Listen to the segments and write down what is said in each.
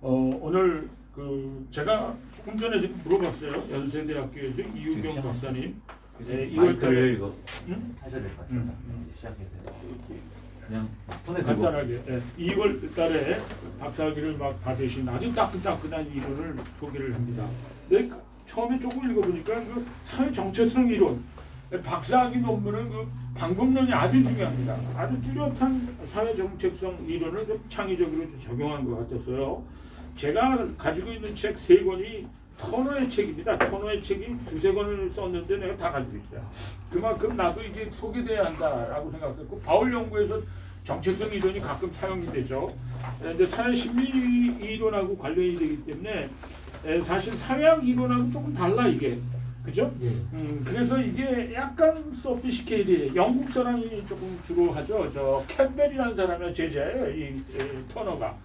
오늘 제가 조금 전에 지금 물어봤어요. 연세대학교에서 이우경 박사님. 네, 2월달에 이거 응? 하셔야 될 것 같습니다. 시작해서요. 그냥 손에 들고. 간단하게 2월달에 박사학위를 막 받으신 아주 따끈따끈한 이론을 소개를 합니다. 근데 처음에 조금 읽어보니까 그 사회 정체성 이론, 박사학위 논문은 그 방법론이 아주 중요합니다. 아주 뚜렷한 사회 정체성 이론을 좀 창의적으로 적용한 것 같았어요. 제가 가지고 있는 책 3권이 터너의 책입니다. 터너의 책이 2-3권을 썼는데 내가 다 가지고 있어요. 그만큼 나도 이게 소개돼야 한다라고 생각했고, 바울 연구에서 정체성 이론이 가끔 사용이 되죠. 근데 사회 심리 이론하고 관련이 되기 때문에 사실 사회학 이론하고 조금 달라 이게. 그죠? 예. 그래서 이게 약간 소피스케이드, 영국 사람이 조금 주로 하죠. 저 캠벨이라는 사람의 제자예요, 이 터너가.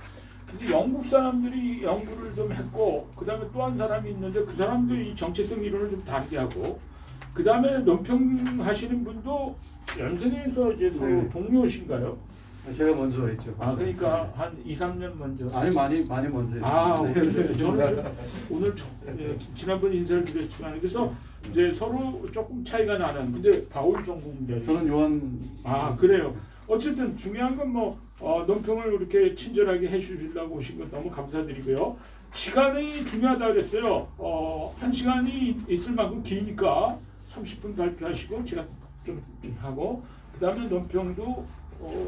근데 영국 사람들이 연구를 좀 했고, 그 다음에 또 한 사람이 있는데 그 사람도 이 정체성 이론을 좀 다르게 하고, 그 다음에 논평하시는 분도 연세대에서 이제 서로 동료신가요? 제가 먼저 했죠. 그러니까 한 2-3년 먼저. 아니 많이 먼저 했죠. 오케이. 저는 오늘 지난번 인사를 드렸지만, 그래서 이제 서로 조금 차이가 나는. 근데 바울 전공자. 저는 요한. 그래요. 어쨌든 중요한 건 논평을 이렇게 친절하게 해주시려고 오신 건 너무 감사드리고요. 시간이 중요하다 그랬어요. 1시간이 있을 만큼 기니까 30분 발표하시고 제가 좀 하고, 그 다음에 논평도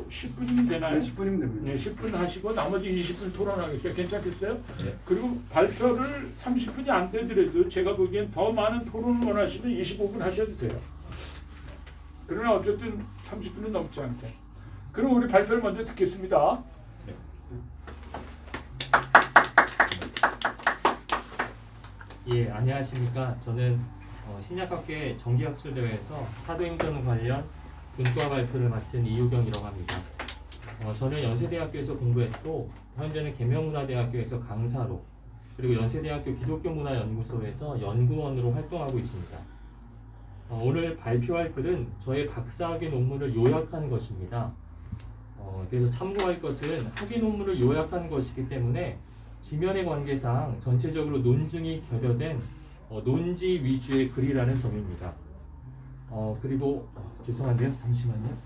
10분이면 되나요? 10분이면 됩니다. 네, 10분 하시고 나머지 20분 토론하겠어요. 괜찮겠어요? 네. 그리고 발표를 30분이 안 되더라도 제가 보기엔 더 많은 토론을 원하시면 25분 하셔도 돼요. 그러나 어쨌든 30분은 넘지 않게. 그럼 우리 발표를 먼저 듣겠습니다. 예, 안녕하십니까. 저는 신약학계 정기학술대회에서 사도행전 관련 분과 발표를 맡은 이우경이라고 합니다. 저는 연세대학교에서 공부했고, 현재는 계명문화대학교에서 강사로, 그리고 연세대학교 기독교문화연구소에서 연구원으로 활동하고 있습니다. 오늘 발표할 글은 저의 박사학위 논문을 요약한 것입니다. 그래서 참고할 것은 학위 논문을 요약한 것이기 때문에 지면의 관계상 전체적으로 논증이 결여된 논지 위주의 글이라는 점입니다. 그리고 죄송한데요, 잠시만요.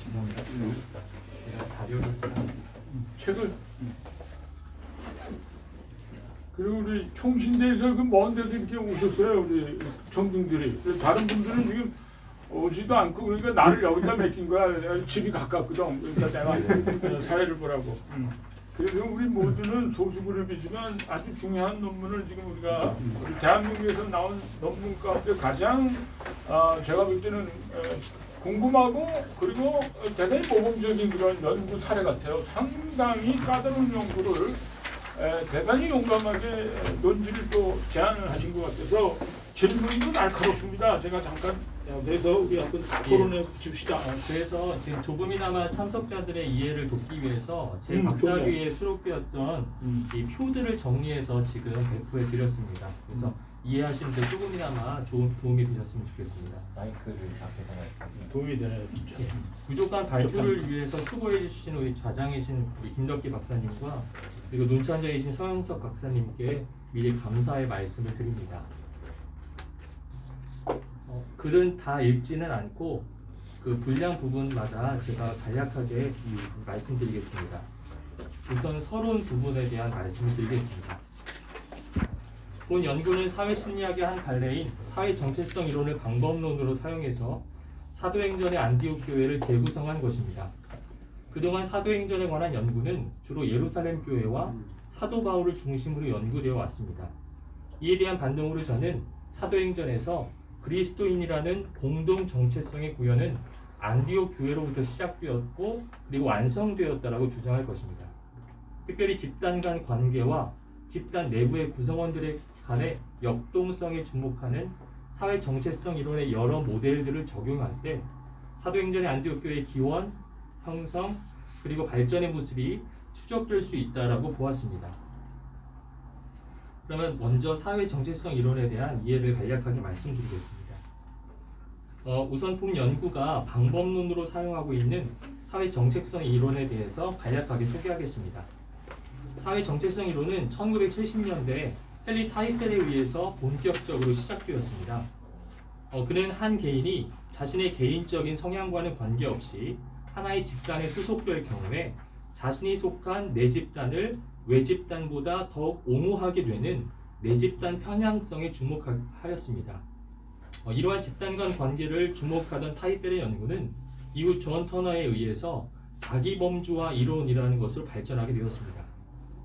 죄송합니다. 제가 자료를 책을. 그리고 우리 총신대에서 그 먼 데서 이렇게 오셨어요, 우리 청중들이. 다른 분들은 지금 오지도 않고, 그러니까 나를 여기다 맡긴 거야. 집이 가깝거든. 그러니까 내가 사회를 보라고. 그래서 우리 모두는 소수 그룹이지만 아주 중요한 논문을 지금 우리가 우리 대한민국에서 나온 논문 가운데 가장 제가 볼 때는 궁금하고 그리고 대단히 모범적인 그런 연구 사례 같아요. 상당히 까다로운 연구를 대단히 용감하게 논지를 또 제안을 하신 것 같아서 질문도 날카롭습니다. 제가 잠깐 그래서 우리 한번 토론해 줍시다. 그래서 지금 조금이나마 참석자들의 이해를 돕기 위해서 제 박사학위에 수록되었던 이 표들을 정리해서 지금 배포해 드렸습니다. 그래서 이해하시는 데 조금이나마 좋은 도움이 되셨으면 좋겠습니다. 마이크를 앞에다가 도움이 되네요, 진짜. 부족한 발표를 위해서 수고해 주신 우리 좌장이신 우리 김덕기 박사님과 그리고 논찬자이신 서영석 박사님께 미리 감사의 말씀을 드립니다. 글은 다 읽지는 않고 그 분량 부분마다 제가 간략하게 말씀드리겠습니다. 우선 서론 부분에 대한 말씀을 드리겠습니다. 본 연구는 사회심리학의 한 갈래인 사회정체성 이론을 방법론으로 사용해서 사도행전의 안디옥 교회를 재구성한 것입니다. 그동안 사도행전에 관한 연구는 주로 예루살렘 교회와 사도 바울을 중심으로 연구되어 왔습니다. 이에 대한 반동으로 저는 사도행전에서 그리스도인이라는 공동 정체성의 구현은 안디옥 교회로부터 시작되었고 그리고 완성되었다라고 주장할 것입니다. 특별히 집단 간 관계와 집단 내부의 구성원들의 간의 역동성에 주목하는 사회 정체성 이론의 여러 모델들을 적용할 때 사도행전의 안디옥 교회의 기원, 형성, 그리고 발전의 모습이 추적될 수 있다라고 보았습니다. 그러면 먼저 사회 정체성 이론에 대한 이해를 간략하게 말씀드리겠습니다. 우선 본 연구가 방법론으로 사용하고 있는 사회 정체성 이론에 대해서 간략하게 소개하겠습니다. 사회 정체성 이론은 1970년대 헨리 타이펠에 의해서 본격적으로 시작되었습니다. 그는 한 개인이 자신의 개인적인 성향과는 관계없이 하나의 집단에 소속될 경우에 자신이 속한 내 집단을 외 집단보다 더욱 옹호하게 되는 내 집단 편향성에 주목하였습니다. 이러한 집단 간 관계를 주목하던 타이펠의 연구는 이후 존 터너에 의해서 자기범주화 이론이라는 것으로 발전하게 되었습니다.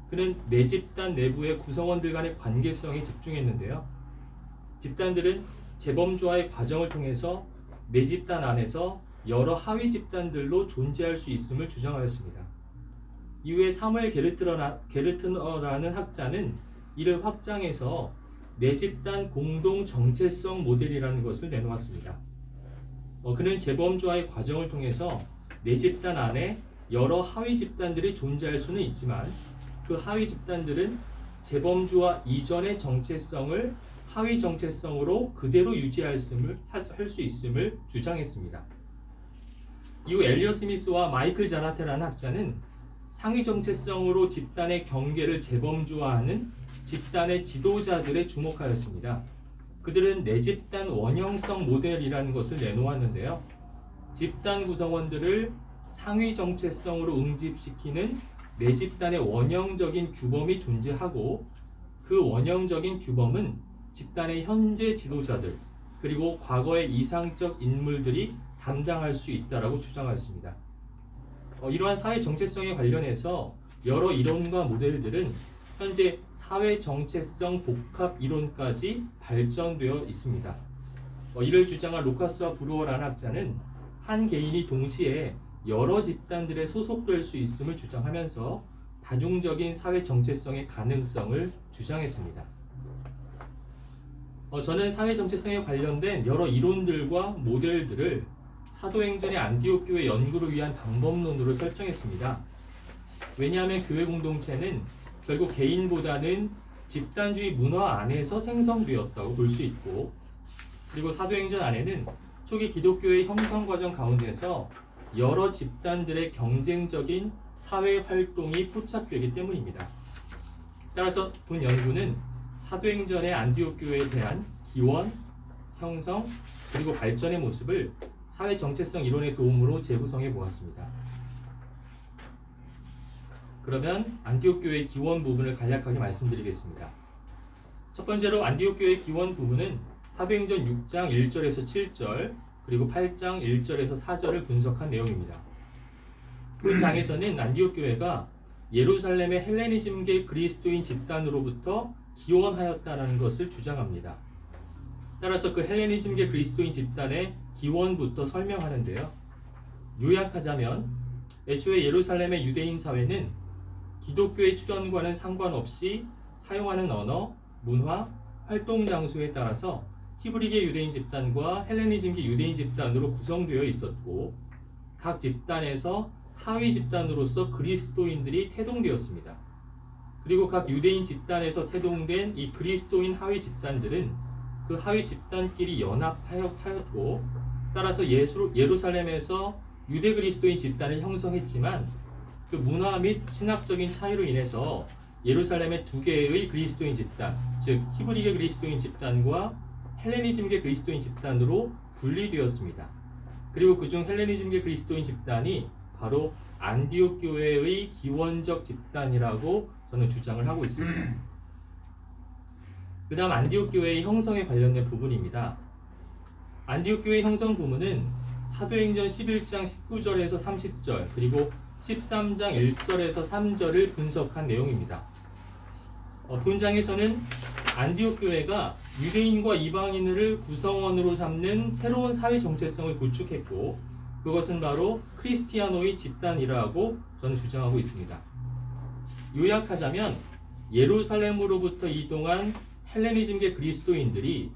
그는 내 집단 내부의 구성원들 간의 관계성에 집중했는데요. 집단들은 재범주화의 과정을 통해서 내 집단 안에서 여러 하위 집단들로 존재할 수 있음을 주장하였습니다. 이후에 사무엘 게르트너라는 학자는 이를 확장해서 내 집단 공동 정체성 모델이라는 것을 내놓았습니다. 그는 재범주화의 과정을 통해서 내 집단 안에 여러 하위 집단들이 존재할 수는 있지만 그 하위 집단들은 재범주화 이전의 정체성을 하위 정체성으로 그대로 유지할 수 있음을 주장했습니다. 이후 엘리엇 스미스와 마이클 자나테라는 학자는 상위 정체성으로 집단의 경계를 재범주화하는 집단의 지도자들에 주목하였습니다. 그들은 내 집단 원형성 모델이라는 것을 내놓았는데요. 집단 구성원들을 상위 정체성으로 응집시키는 내 집단의 원형적인 규범이 존재하고 그 원형적인 규범은 집단의 현재 지도자들 그리고 과거의 이상적 인물들이 담당할 수 있다라고 주장하였습니다. 이러한 사회 정체성에 관련해서 여러 이론과 모델들은 현재 사회 정체성 복합 이론까지 발전되어 있습니다. 이를 주장한 로카스와 브루어라는 학자는 한 개인이 동시에 여러 집단들에 소속될 수 있음을 주장하면서 다중적인 사회 정체성의 가능성을 주장했습니다. 저는 사회 정체성에 관련된 여러 이론들과 모델들을 사도행전의 안디옥 교회 연구를 위한 방법론으로 설정했습니다. 왜냐하면 교회 공동체는 결국 개인보다는 집단주의 문화 안에서 생성되었다고 볼 수 있고, 그리고 사도행전 안에는 초기 기독교의 형성 과정 가운데서 여러 집단들의 경쟁적인 사회 활동이 포착되기 때문입니다. 따라서 본 연구는 사도행전의 안디옥 교회에 대한 기원, 형성, 그리고 발전의 모습을 사회 정체성 이론의 도움으로 재구성해 보았습니다. 그러면 안디옥 교회의 기원 부분을 간략하게 말씀드리겠습니다. 첫 번째로 안디옥 교회의 기원 부분은 사도행전 6장 1절에서 7절 그리고 8장 1절에서 4절을 분석한 내용입니다. 그 장에서는 안디옥 교회가 예루살렘의 헬레니즘계 그리스도인 집단으로부터 기원하였다는 것을 주장합니다. 따라서 그 헬레니즘계 그리스도인 집단의 기원부터 설명하는데요. 요약하자면 애초에 예루살렘의 유대인 사회는 기독교의 출현과는 상관없이 사용하는 언어, 문화, 활동 장소에 따라서 히브리계 유대인 집단과 헬레니즘계 유대인 집단으로 구성되어 있었고 각 집단에서 하위 집단으로서 그리스도인들이 태동되었습니다. 그리고 각 유대인 집단에서 태동된 이 그리스도인 하위 집단들은 그 하위 집단끼리 연합하였고 따라서 예루살렘에서 유대 그리스도인 집단을 형성했지만 그 문화 및 신학적인 차이로 인해서 예루살렘의 두 개의 그리스도인 집단, 즉 히브리계 그리스도인 집단과 헬레니즘계 그리스도인 집단으로 분리되었습니다. 그리고 그중 헬레니즘계 그리스도인 집단이 바로 안디옥 교회의 기원적 집단이라고 저는 주장을 하고 있습니다. 그 다음 안디옥 교회의 형성에 관련된 부분입니다. 안디옥 교회 형성 부분은 사도행전 11장 19절에서 30절 그리고 13장 1절에서 3절을 분석한 내용입니다. 본장에서는 안디옥 교회가 유대인과 이방인을 구성원으로 삼는 새로운 사회 정체성을 구축했고 그것은 바로 크리스티아노의 집단이라고 저는 주장하고 있습니다. 요약하자면 예루살렘으로부터 이동한 헬레니즘계 그리스도인들이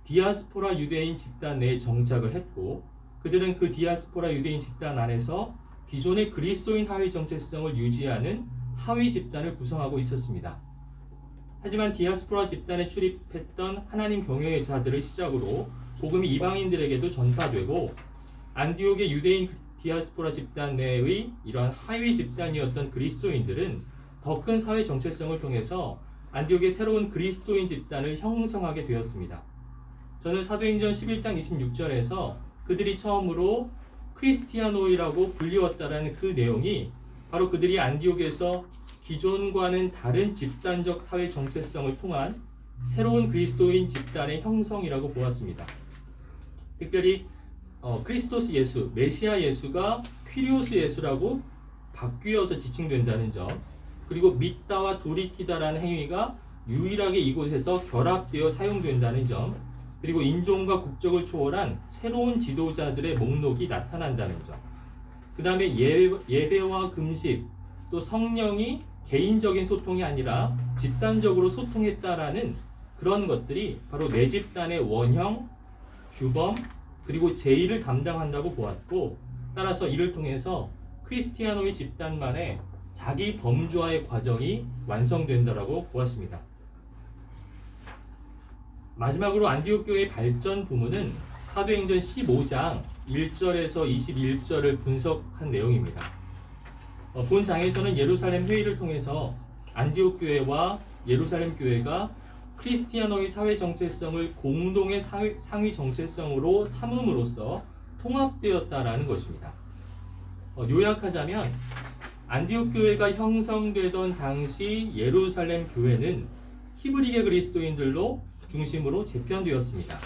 디아스포라 유대인 집단 내에 정착을 했고 그들은 그 디아스포라 유대인 집단 안에서 기존의 그리스도인 하위 정체성을 유지하는 하위 집단을 구성하고 있었습니다. 하지만 디아스포라 집단에 출입했던 하나님 경외의 자들을 시작으로 복음이 이방인들에게도 전파되고 안디옥의 유대인 디아스포라 집단 내의 이러한 하위 집단이었던 그리스도인들은 더 큰 사회 정체성을 통해서 안디옥의 새로운 그리스도인 집단을 형성하게 되었습니다. 저는 사도행전 11장 26절에서 그들이 처음으로 크리스티아노이라고 불리웠다라는 그 내용이 바로 그들이 안디옥에서 기존과는 다른 집단적 사회 정체성을 통한 새로운 그리스도인 집단의 형성이라고 보았습니다. 특별히 크리스토스 예수, 메시아 예수가 퀴리오스 예수라고 바뀌어서 지칭된다는 점, 그리고 믿다와 돌이키다라는 행위가 유일하게 이곳에서 결합되어 사용된다는 점, 그리고 인종과 국적을 초월한 새로운 지도자들의 목록이 나타난다는 점, 그 다음에 예배와 금식, 또 성령이 개인적인 소통이 아니라 집단적으로 소통했다라는 그런 것들이 바로 내 집단의 원형, 규범, 그리고 제의를 담당한다고 보았고, 따라서 이를 통해서 크리스티아노의 집단만의 자기 범주화의 과정이 완성된다라고 보았습니다. 마지막으로 안디옥 교회의 발전 부문은 사도행전 15장 1절에서 21절을 분석한 내용입니다. 본 장에서는 예루살렘 회의를 통해서 안디옥 교회와 예루살렘 교회가 크리스티아노의 사회 정체성을 공동의 상위 정체성으로 삼음으로써 통합되었다라는 것입니다. 요약하자면 안디옥 교회가 형성되던 당시 예루살렘 교회는 히브리계 그리스도인들로 중심으로 재편되었습니다.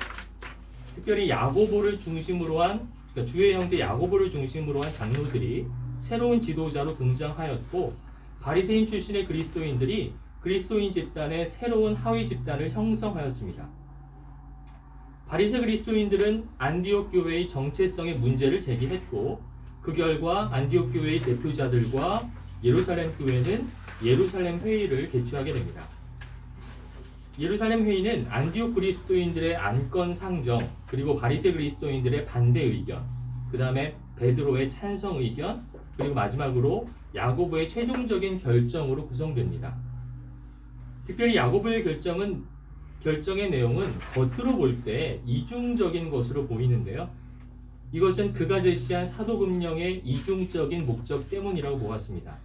특별히 야고보를 중심으로 한, 그러니까 주의 형제 야고보를 중심으로 한 장로들이 새로운 지도자로 등장하였고, 바리새인 출신의 그리스도인들이 그리스도인 집단의 새로운 하위 집단을 형성하였습니다. 바리새 그리스도인들은 안디옥 교회의 정체성의 문제를 제기했고, 그 결과 안디옥 교회의 대표자들과 예루살렘 교회는 예루살렘 회의를 개최하게 됩니다. 예루살렘 회의는 안디옥 그리스도인들의 안건 상정, 그리고 바리새 그리스도인들의 반대 의견, 그 다음에 베드로의 찬성 의견, 그리고 마지막으로 야고보의 최종적인 결정으로 구성됩니다. 특별히 야고보의 결정의 내용은 겉으로 볼 때 이중적인 것으로 보이는데요. 이것은 그가 제시한 사도금령의 이중적인 목적 때문이라고 보았습니다.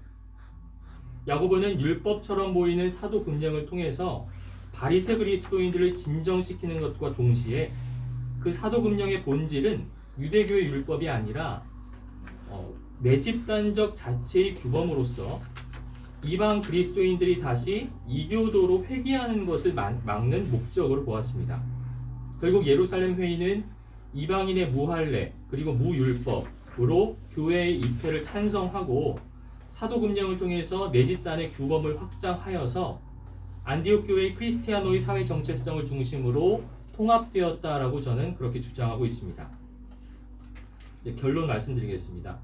야고보는 율법처럼 보이는 사도금령을 통해서 바리새 그리스도인들을 진정시키는 것과 동시에 그 사도금령의 본질은 유대교의 율법이 아니라 내집단적 자체의 규범으로서 이방 그리스도인들이 다시 이교도로 회귀하는 것을 막는 목적으로 보았습니다. 결국 예루살렘 회의는 이방인의 무할례 그리고 무율법으로 교회의 입회를 찬성하고 사도금령을 통해서 내집단의 규범을 확장하여서 안디옥 교회의 크리스티아노의 사회 정체성을 중심으로 통합되었다라고 저는 그렇게 주장하고 있습니다. 결론 말씀드리겠습니다.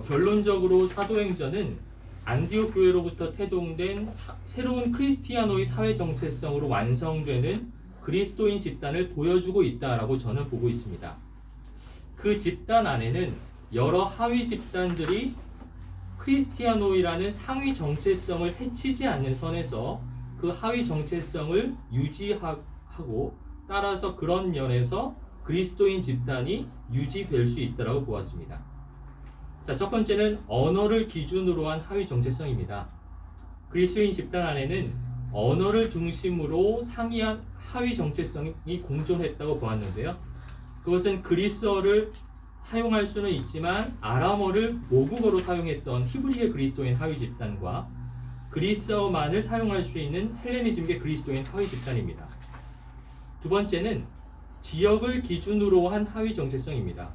결론적으로 사도행전은 안디옥 교회로부터 태동된 새로운 크리스티아노의 사회 정체성으로 완성되는 그리스도인 집단을 보여주고 있다라고 저는 보고 있습니다. 그 집단 안에는 여러 하위 집단들이 크리스티아노이라는 상위 정체성을 해치지 않는 선에서 그 하위 정체성을 유지하고, 따라서 그런 면에서 그리스도인 집단이 유지될 수 있다고 보았습니다. 자, 첫 번째는 언어를 기준으로 한 하위 정체성입니다. 그리스도인 집단 안에는 언어를 중심으로 상이한 하위 정체성이 공존했다고 보았는데요. 그것은 그리스어를 사용할 수는 있지만 아람어를 모국어로 사용했던 히브리계 그리스도인 하위 집단과 그리스어만을 사용할 수 있는 헬레니즘계 그리스도인 하위 집단입니다. 두 번째는 지역을 기준으로 한 하위 정체성입니다.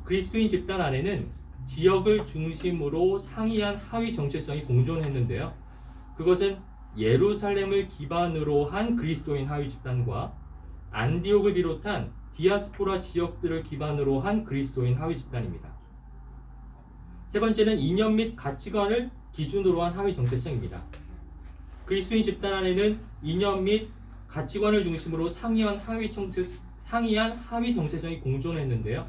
그리스도인 집단 안에는 지역을 중심으로 상이한 하위 정체성이 공존했는데요. 그것은 예루살렘을 기반으로 한 그리스도인 하위 집단과 안디옥을 비롯한 디아스포라 지역들을 기반으로 한 그리스도인 하위 집단입니다. 세 번째는 이념 및 가치관을 기준으로 한 하위 정체성입니다. 그리스도인 집단 안에는 이념 및 가치관을 중심으로 상이한 하위 정체성이 공존했는데요.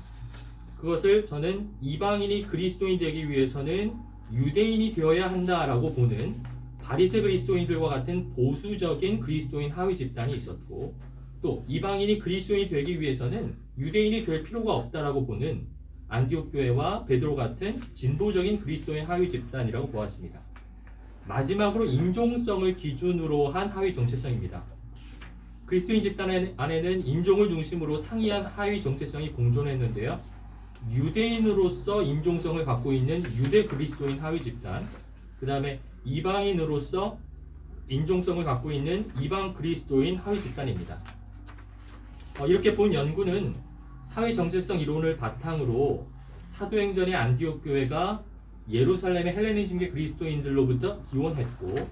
그것을 저는 이방인이 그리스도인이 되기 위해서는 유대인이 되어야 한다라고 보는 바리새 그리스도인들과 같은 보수적인 그리스도인 하위 집단이 있었고, 또 이방인이 그리스도인이 되기 위해서는 유대인이 될 필요가 없다라고 보는 안디옥 교회와 베드로 같은 진보적인 그리스도인 하위 집단이라고 보았습니다. 마지막으로 인종성을 기준으로 한 하위 정체성입니다. 그리스도인 집단 안에는 인종을 중심으로 상이한 하위 정체성이 공존했는데요. 유대인으로서 인종성을 갖고 있는 유대 그리스도인 하위 집단, 그 다음에 이방인으로서 인종성을 갖고 있는 이방 그리스도인 하위 집단입니다. 이렇게 본 연구는 사회 정체성 이론을 바탕으로 사도행전의 안디옥 교회가 예루살렘의 헬레니즘계 그리스도인들로부터 기원했고,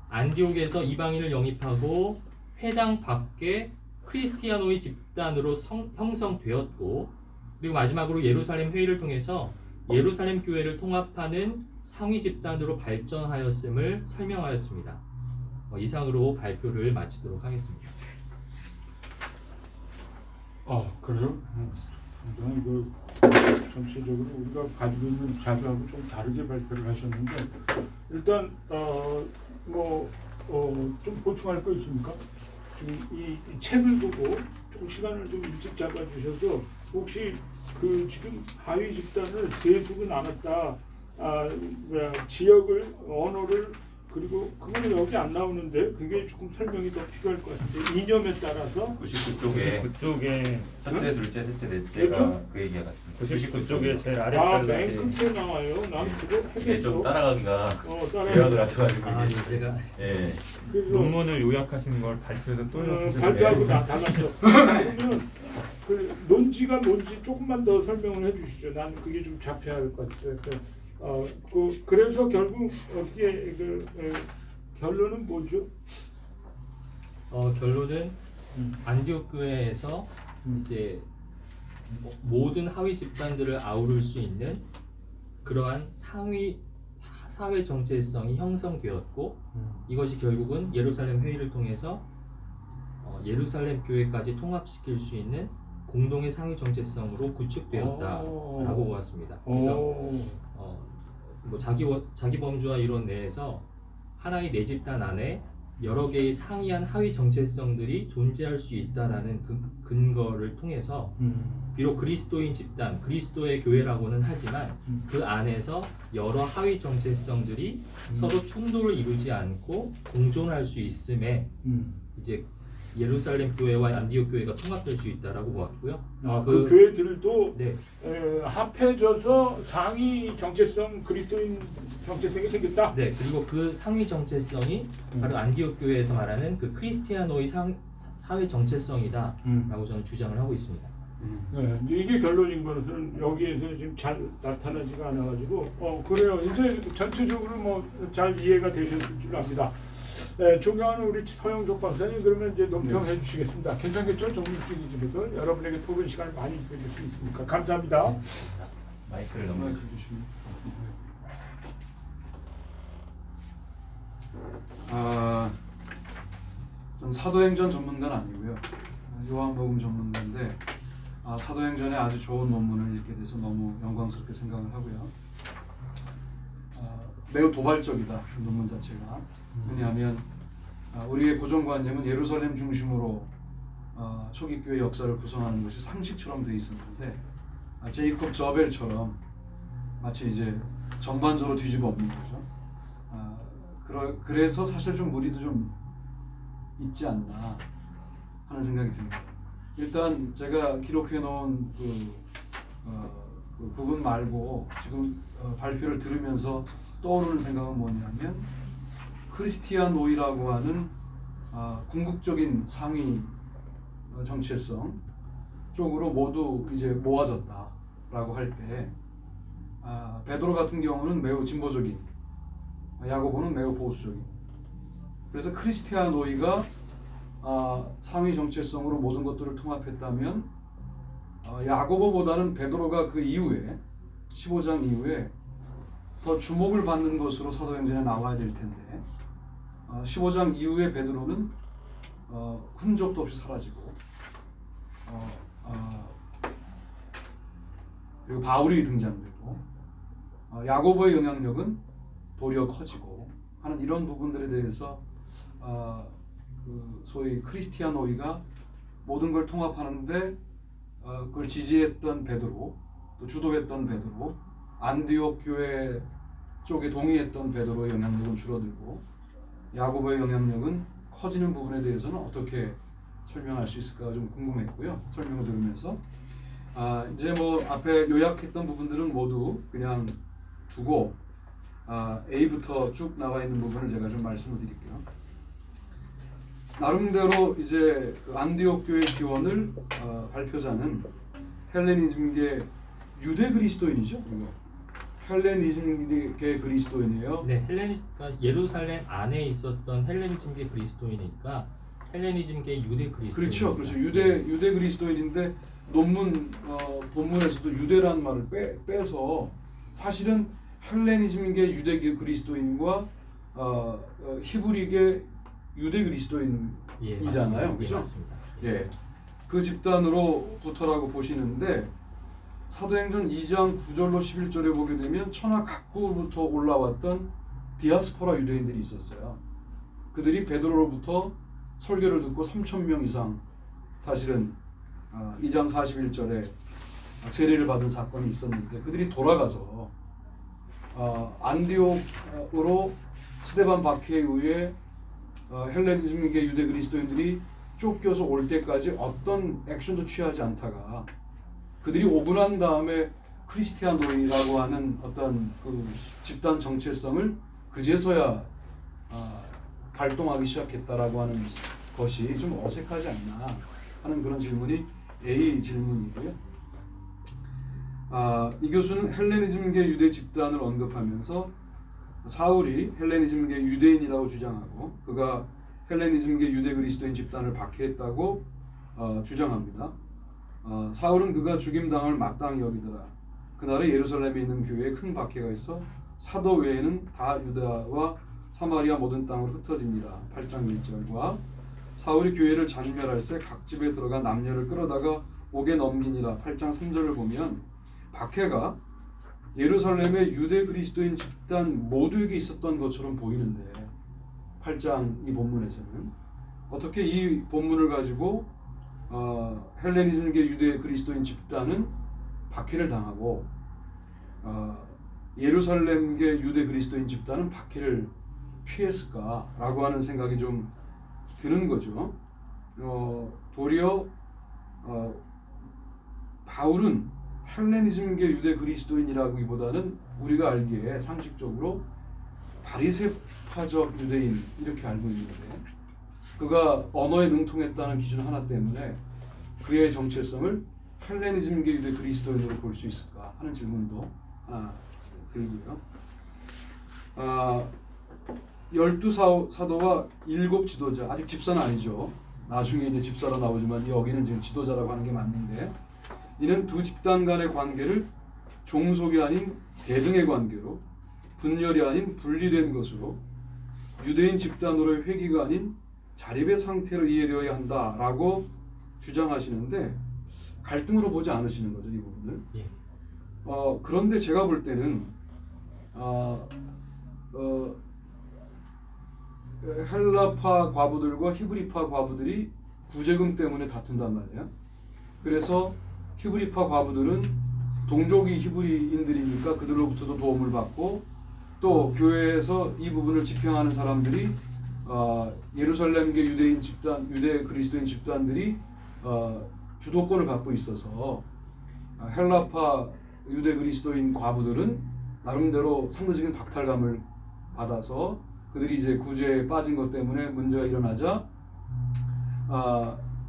안디옥에서 이방인을 영입하고 회당 밖에 크리스티아노의 집단으로 형성되었고, 그리고 마지막으로 예루살렘 회의를 통해서 예루살렘 교회를 통합하는 상위 집단으로 발전하였음을 설명하였습니다. 이상으로 발표를 마치도록 하겠습니다. 그래요? 상당히 전체적으로 우리가 가지고 있는 자료하고 좀 다르게 발표를 하셨는데, 일단 좀 보충할 거 있습니까? 지금 이 책을 보고 조금 시간을 좀 일찍 잡아주셔서 혹시 그 지금 하위 집단을 세수는 않았다, 지역을, 언어를, 그리고 그거는 여기 안 나오는데 그게 조금 설명이 더 필요할 것 같은데, 이념에 따라서 99쪽에 그쪽에 첫째, 둘째, 셋째, 넷째가 그렇죠? 그 얘기가 같습니다. 99쪽에 제일 아래 맨 달라지. 끝에 나와요. 난 그거 이게 좀 해겠어. 따라가기가 따라. 요약을 하셔가지고 아, 이게 네, 제가 예. 그래서 논문을 요약하신 걸 발표해서 또 발표하고 다 나갔죠. 그러면 그 논지가 뭔지 조금만 더 설명을 해주시죠. 난 그게 좀 잡혀야 할 것 같아요. 그래서 결국 어떻게 결론은 뭐죠? 결론은 안디옥 교회에서 이제 모든 하위 집단들을 아우를 수 있는 그러한 상위 사회 정체성이 형성되었고, 이것이 결국은 예루살렘 회의를 통해서 예루살렘 교회까지 통합시킬 수 있는 공동의 상위 정체성으로 구축되었다라고 보았습니다. 그래서 자기 범주화 이론 내에서 하나의 내 집단 안에 여러 개의 상이한 하위 정체성들이 존재할 수 있다라는 그 근거를 통해서 비록 그리스도인 집단, 그리스도의 교회라고는 하지만 그 안에서 여러 하위 정체성들이 서로 충돌을 이루지 않고 공존할 수 있음에 이제 예루살렘 교회와 안디옥 교회가 통합될 수 있다라고 보았고요. 그 교회들도 네, 합해져서 상위 정체성, 그리스도인 정체성이 생겼다. 네, 그리고 그 상위 정체성이 바로 안디옥 교회에서 말하는 그 크리스티아노의 사회 정체성이다라고 저는 주장을 하고 있습니다. 네, 이제 이게 결론인 것은 여기에서 지금 잘 나타나지가 않아가지고 그래요. 이제 전체적으로 뭐 잘 이해가 되셨을 줄 압니다. 네, 존경하는 우리 서영석 박사님, 그러면 이제 논평해 주시겠습니다. 괜찮겠죠? 정립주의 집에서 여러분에게 토론 시간을 많이 드릴 수 있으니까 감사합니다. 마이크를 마이크 넘겨. 주시면. 전 사도행전 전문가는 아니고요. 요한복음 전문가인데 사도행전에 아주 좋은 논문을 읽게 돼서 너무 영광스럽게 생각을 하고요. 매우 도발적이다, 논문 자체가. 왜냐하면 우리의 고정관념은 예루살렘 중심으로 초기 교회 역사를 구성하는 것이 상식처럼 되어 있었는데 제이콥 저벨처럼 마치 이제 전반적으로 뒤집어 엎는 거죠. 그래서 사실 좀 무리도 좀 있지 않나 하는 생각이 듭니다. 일단 제가 기록해 놓은 그 부분 말고 지금 발표를 들으면서 떠오르는 생각은 뭐냐면, 크리스티아노이라고 하는 궁극적인 상위 정체성 쪽으로 모두 이제 모아졌다라고 할 때, 베드로 같은 경우는 매우 진보적인, 야고보는 매우 보수적인. 그래서 크리스티아노이가 상위 정체성으로 모든 것들을 통합했다면, 야고보보다는 베드로가 그 이후에 15장 이후에 더 주목을 받는 것으로 사도행전에 나와야 될 텐데, 15장 이후에 베드로는 흔적도 없이 사라지고, 그리고 바울이 등장되고, 야고보의 영향력은 도리어 커지고 하는 이런 부분들에 대해서 그 소위 크리스티아노이가 모든 걸 통합하는데 그걸 지지했던 베드로, 또 주도했던 베드로, 안디옥 교회 쪽에 동의했던 베드로의 영향력은 줄어들고 야고보의 영향력은 커지는 부분에 대해서는 어떻게 설명할 수 있을까 좀 궁금했고요. 설명을 들으면서 이제 뭐 앞에 요약했던 부분들은 모두 그냥 두고 A부터 쭉 나와 있는 부분을 제가 좀 말씀을 드릴게요. 나름대로 이제 그 안디옥 교회 기원을 발표자는 헬레니즘계 유대 그리스도인이죠. 이거. 헬레니즘계 그리스도인이에요. 네, 그러니까 예루살렘 안에 있었던 헬레니즘계 그리스도인이니까 헬레니즘계 유대 그리스도인. 그렇죠, 그렇죠. 유대 그리스도인인데 논문 본문에서도 유대라는 말을 빼서 사실은 헬레니즘계 유대 그리스도인과 히브리계 유대 그리스도인이잖아요, 예, 그렇죠? 맞습니다. 예, 그 집단으로부터라고 보시는데 사도행전 2장 9절로 11절에 보게 되면 천하 각국으로부터 올라왔던 디아스포라 유대인들이 있었어요. 그들이 베드로로부터 설교를 듣고 3,000명 이상 사실은 2장 41절에 세례를 받은 사건이 있었는데 그들이 돌아가서 안디옥으로 스데반 박해에 의해 헬레니즘계 유대 그리스도인들이 쫓겨서 올 때까지 어떤 액션도 취하지 않다가 그들이 오고 난 다음에 크리스티아노이라고 하는 어떤 그 집단 정체성을 그제서야 발동하기 시작했다라고 하는 것이 좀 어색하지 않나 하는 그런 질문이 A 질문이고요. 이 교수는 헬레니즘계 유대 집단을 언급하면서 사울이 헬레니즘계 유대인이라고 주장하고 그가 헬레니즘계 유대 그리스도인 집단을 박해했다고 주장합니다. 사울은 그가 죽임당을 마땅히 여기더라. 그날에 예루살렘에 있는 교회에 큰 박해가 있어 사도 외에는 다 유다와 사마리아 모든 땅으로 흩어집니다. 8장 1절과 사울이 교회를 잔멸할새 각 집에 들어가 남녀를 끌어다가 옥에 넘기니라. 8장 3절을 보면 박해가 예루살렘의 유대 그리스도인 집단 모두에게 있었던 것처럼 보이는데 8장 이 본문에서는 어떻게 이 본문을 가지고 헬레니즘계 유대 그리스도인 집단은 박해를 당하고 예루살렘계 유대 그리스도인 집단은 박해를 피했을까라고 하는 생각이 좀 드는 거죠. 도리어 바울은 헬레니즘계 유대 그리스도인이라기보다는 우리가 알기에 상식적으로 바리새파적 유대인 이렇게 알고 있는데 그가 언어에 능통했다는 기준 하나 때문에 그의 정체성을 헬레니즘계 유대 그리스도인으로 볼 수 있을까 하는 질문도 들고요. 12사도와 7 지도자, 아직 집사는 아니죠. 나중에 이제 집사로 나오지만 여기는 지금 지도자라고 하는 게 맞는데 이는 두 집단 간의 관계를 종속이 아닌 대등의 관계로 분열이 아닌 분리된 것으로 유대인 집단으로의 회귀가 아닌 자립의 상태로 이해되어야 한다라고 주장하시는데 갈등으로 보지 않으시는 거죠, 이 부분을. 예. 그런데 제가 볼 때는 헬라파 과부들과 히브리파 과부들이 구제금 때문에 다툰단 말이에요. 그래서 히브리파 과부들은 동족이 히브리인들이니까 그들로부터도 도움을 받고 또 교회에서 이 부분을 집행하는 사람들이 예루살렘계 유대인 집단, 유대 그리스도인 집단들이 주도권을 갖고 있어서 헬라파 유대 그리스도인 과부들은 나름대로 상대적인 박탈감을 받아서 그들이 이제 구제에 빠진 것 때문에 문제가 일어나자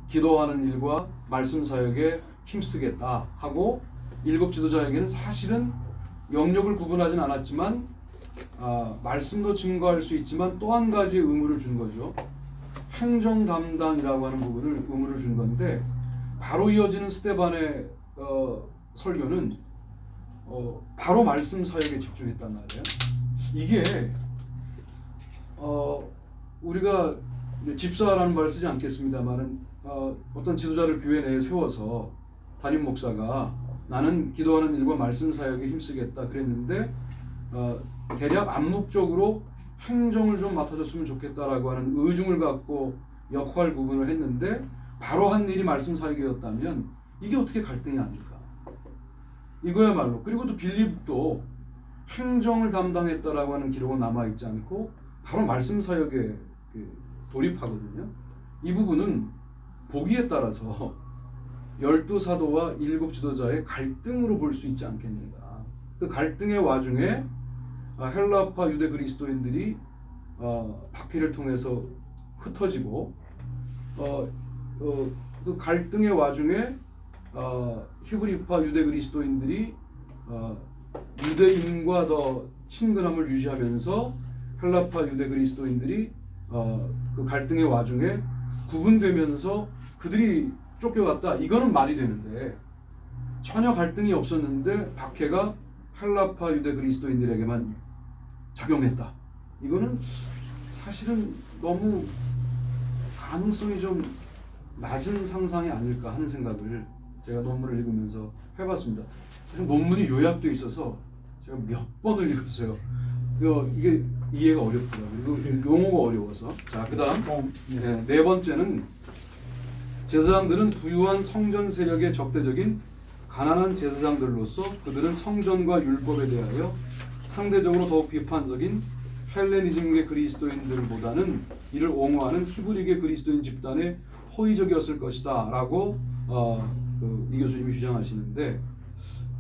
기도하는 일과 말씀 사역에 힘쓰겠다 하고 7 지도자에게는 사실은 영역을 구분하진 않았지만 말씀도 증거할 수 있지만 또 한 가지 의무를 준 거죠. 행정 담당이라고 하는 부분을 의무를 준 건데 바로 이어지는 스데반의 설교는 바로 말씀 사역에 집중했단 말이에요. 이게 우리가 집사라는 말을 쓰지 않겠습니다만은 어떤 지도자를 교회 내에 세워서 담임 목사가 나는 기도하는 일과 말씀 사역에 힘쓰겠다 그랬는데 대략 암묵적으로 행정을 좀 맡아줬으면 좋겠다라고 하는 의중을 갖고 역할 구분을 했는데 바로 한 일이 말씀 사역이었다면 이게 어떻게 갈등이 아닐까? 이거야말로. 그리고 또 빌립도 행정을 담당했다라고 하는 기록은 남아 있지 않고 바로 말씀 사역에 돌입하거든요. 이 부분은 보기에 따라서 12사도와 7 지도자의 갈등으로 볼 수 있지 않겠는가. 그 갈등의 와중에 헬라파 유대 그리스도인들이 박해를 통해서 흩어지고 그 갈등의 와중에 히브리파 유대 그리스도인들이 유대인과 더 친근함을 유지하면서 헬라파 유대 그리스도인들이 그 갈등의 와중에 구분되면서 그들이 쫓겨갔다. 이거는 말이 되는데 전혀 갈등이 없었는데 박해가 헬라파 유대 그리스도인들에게만 작용했다. 이거는 사실은 너무 가능성이 좀 낮은 상상이 아닐까 하는 생각을 제가 논문을 읽으면서 해봤습니다. 사실 논문이 요약되어 있어서 제가 몇 번을 읽었어요. 이게 이해가 어렵더라고요. 그리고 용어가 어려워서. 자, 그 다음 네 번째는 제사장들은 부유한 성전 세력의 적대적인 가난한 제사장들로서 그들은 성전과 율법에 대하여 상대적으로 더욱 비판적인 헬레니즘계 그리스도인들보다는 이를 옹호하는 히브리계 그리스도인 집단에 호의적이었을 것이다 라고 이 교수님이 주장하시는데,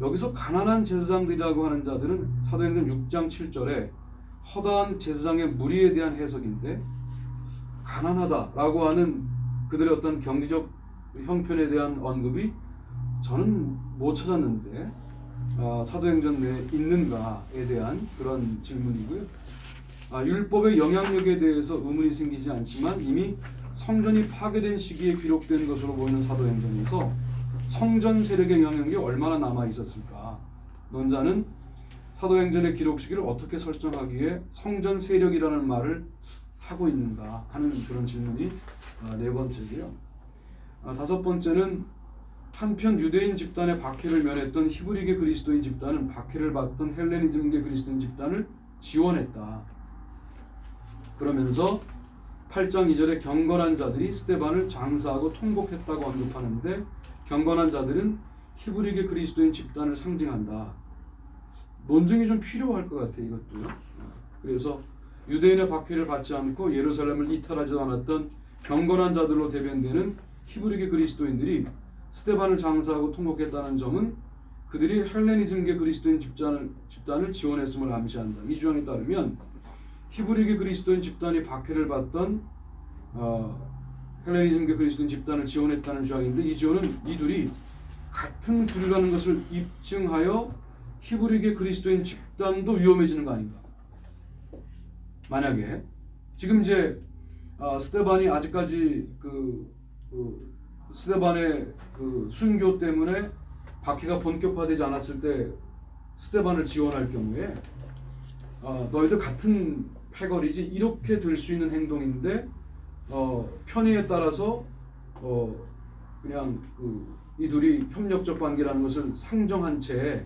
여기서 가난한 제사장들이라고 하는 자들은 사도행전 6장 7절에 허다한 제사장의 무리에 대한 해석인데, 가난하다라고 하는 그들의 어떤 경제적 형편에 대한 언급이 저는 못 찾았는데 사도행전 내에 있는가에 대한 그런 질문이고요. 율법의 영향력에 대해서 의문이 생기지 않지만 이미 성전이 파괴된 시기에 기록된 것으로 보이는 사도행전에서 성전 세력의 영향력이 얼마나 남아 있었을까? 논자는 사도행전의 기록 시기를 어떻게 설정하기에 성전 세력이라는 말을 하고 있는가 하는 그런 질문이 네 번째고요. 다섯 번째는 한편 유대인 집단의 박해를 면했던 히브리계 그리스도인 집단은 박해를 받던 헬레니즘계 그리스도인 집단을 지원했다. 그러면서 8장 2절에 경건한 자들이 스데반을 장사하고 통곡했다고 언급하는데, 경건한 자들은 히브리계 그리스도인 집단을 상징한다. 논증이 좀 필요할 것 같아요, 이것도. 그래서 유대인의 박해를 받지 않고 예루살렘을 이탈하지 않았던 경건한 자들로 대변되는 히브리계 그리스도인들이 스데반을 장사하고 통곡했다는 점은 그들이 헬레니즘계 그리스도인 집단을 지원했음을 암시한다. 이 주장에 따르면 히브리계 그리스도인 집단이 박해를 받던 헬레니즘계 그리스도인 집단을 지원했다는 주장인데, 이 지원은 이들이 같은 부류라는 것을 입증하여 히브리계 그리스도인 집단도 위험해지는 거 아닌가? 만약에 지금 이제 스데반이 아직까지 스데반의 그 순교 때문에 박해가 본격화되지 않았을 때 스데반을 지원할 경우에 너희들 같은 패거리지 이렇게 될 수 있는 행동인데 편의에 따라서 그냥 이 둘이 협력적 관계라는 것을 상정한 채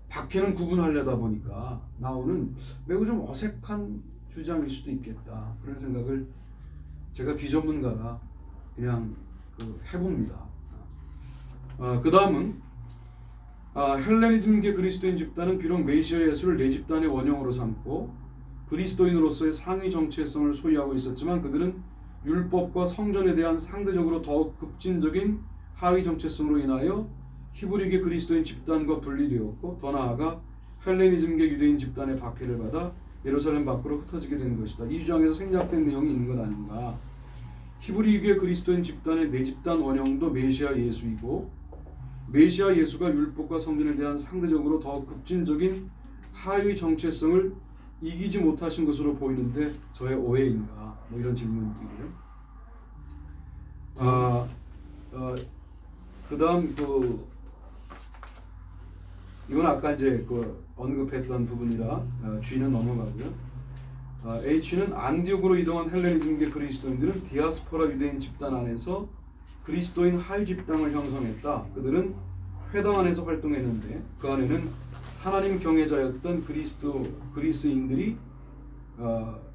박해는 구분하려다 보니까 나오는 매우 좀 어색한 주장일 수도 있겠다, 그런 생각을 제가 비전문가라 그냥 해봅니다. 그 다음은 헬레니즘계 그리스도인 집단은 비록 메시아 예수를 내 집단의 원형으로 삼고 그리스도인으로서의 상위 정체성을 소유하고 있었지만 그들은 율법과 성전에 대한 상대적으로 더욱 급진적인 하위 정체성으로 인하여 히브리계 그리스도인 집단과 분리되었고, 더 나아가 헬레니즘계 유대인 집단의 박해를 받아 예루살렘 밖으로 흩어지게 되는 것이다. 이 주장에서 생략된 내용이 있는 것 아닌가. 히브리계 그리스도인 집단의 내 집단 원형도 메시아 예수이고, 메시아 예수가 율법과 성전에 대한 상대적으로 더 급진적인 하위 정체성을 이기지 못하신 것으로 보이는데 저의 오해인가? 뭐 이런 질문이고요. 그다음 이건 아까 이제 언급했던 부분이라 G는 넘어가고요. H는 안디옥으로 이동한 헬레니즘계 그리스도인들은 디아스포라 유대인 집단 안에서 그리스도인 하위 집단을 형성했다. 그들은 회당 안에서 활동했는데 그 안에는 하나님 경외자였던 그리스인들이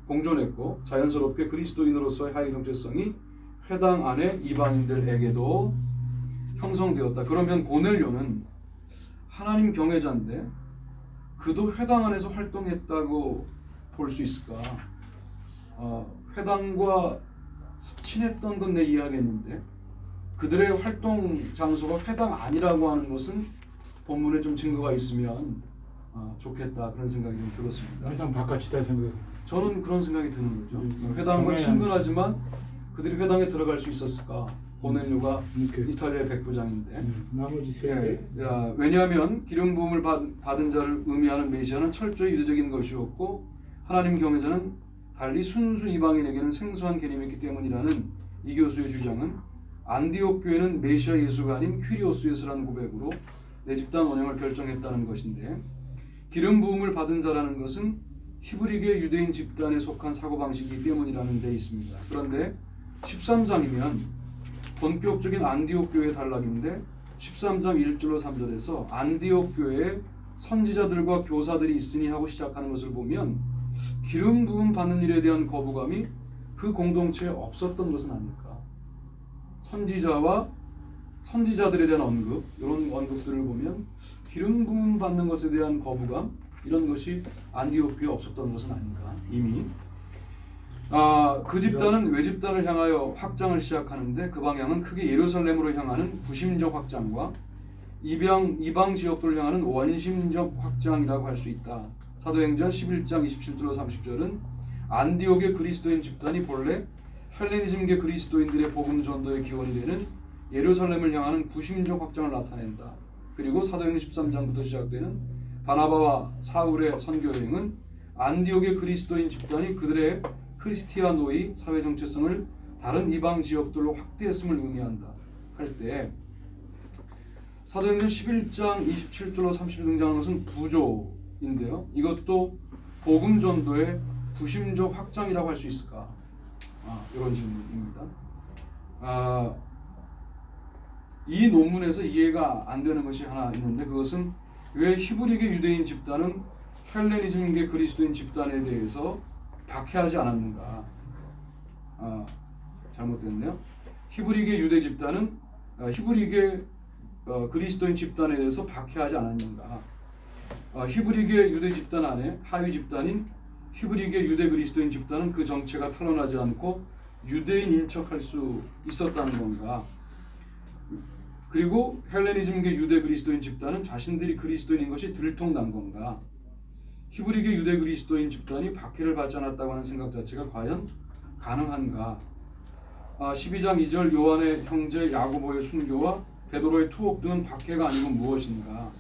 공존했고, 자연스럽게 그리스도인으로서의 하위 정체성이 회당 안에 이방인들에게도 형성되었다. 그러면 고넬료는 하나님 경외자인데 그도 회당 안에서 활동했다고 볼 수 있을까? 회당과 친했던 건 내 이해하겠는데 그들의 활동 장소가 회당 아니라고 하는 것은 본문에 좀 증거가 있으면 좋겠다 그런 생각이 좀 들었습니다. 회당 바깥이다 생각. 저는 그런 생각이 드는 거죠. 회당과 당연히 친근하지만 그들이 회당에 들어갈 수 있었을까? 고넬료가 이렇게. 이탈리아의 백부장인데 나머지 세 개. 왜냐하면 기름 부음을 받은 자를 의미하는 메시아는 철저히 유대적인 것이었고 하나님 경외자는 달리 순수 이방인에게는 생소한 개념이었기 때문이라는 이 교수의 주장은 안디옥 교회는 메시아 예수가 아닌 퀴리오스 예수라는 고백으로 내 집단 원형을 결정했다는 것인데 기름 부음을 받은 자라는 것은 히브리계 유대인 집단에 속한 사고방식이기 때문이라는 데 있습니다. 그런데 13장이면 본격적인 안디옥 교회의 단락인데 13장 1절로 3절에서 안디옥 교회에 선지자들과 교사들이 있으니 하고 시작하는 것을 보면 기름 부음 받는 일에 대한 거부감이 그 공동체에 없었던 것은 아닐까. 선지자와 선지자들에 대한 언급, 이런 언급들을 보면 기름 부음 받는 것에 대한 거부감 이런 것이 안디옥 교회에 없었던 것은 아닌가. 이미 그 집단은 외집단을 향하여 확장을 시작하는데 그 방향은 크게 예루살렘으로 향하는 구심적 확장과 이방 지역들을 향하는 원심적 확장이라고 할 수 있다. 사도행전 11장 27절로 30절은 안디옥의 그리스도인 집단이 본래 헬레니즘계 그리스도인들의 복음 전도의 기원이 되는 예루살렘을 향하는 구심적 확장을 나타낸다. 그리고 사도행전 13장부터 시작되는 바나바와 사울의 선교 여행은 안디옥의 그리스도인 집단이 그들의 크리스티아노의 사회 정체성을 다른 이방 지역들로 확대했음을 의미한다 할 때 사도행전 11장 27절로 30절 등장하는 것은 부조인데요. 이것도 복음 전도의 구심적 확장이라고 할 수 있을까? 이런 질문입니다. 이 논문에서 이해가 안 되는 것이 하나 있는데 그것은 왜 히브리계 유대인 집단은 헬레니즘계 그리스도인 집단에 대해서 박해하지 않았는가? 잘못됐네요. 히브리계 유대 집단은 히브리계 그리스도인 집단에 대해서 박해하지 않았는가? 히브리계 유대 집단 안에 하위 집단인 히브리계 유대 그리스도인 집단은 그 정체가 탄로나지 않고 유대인인 척할 수 있었다는 건가? 그리고 헬레니즘계 유대 그리스도인 집단은 자신들이 그리스도인인 것이 들통난 건가? 히브리계 유대 그리스도인 집단이 박해를 받지 않았다고 하는 생각 자체가 과연 가능한가? 12장 2절 요한의 형제 야고보의 순교와 베드로의 투옥 등은 박해가 아니고 무엇인가?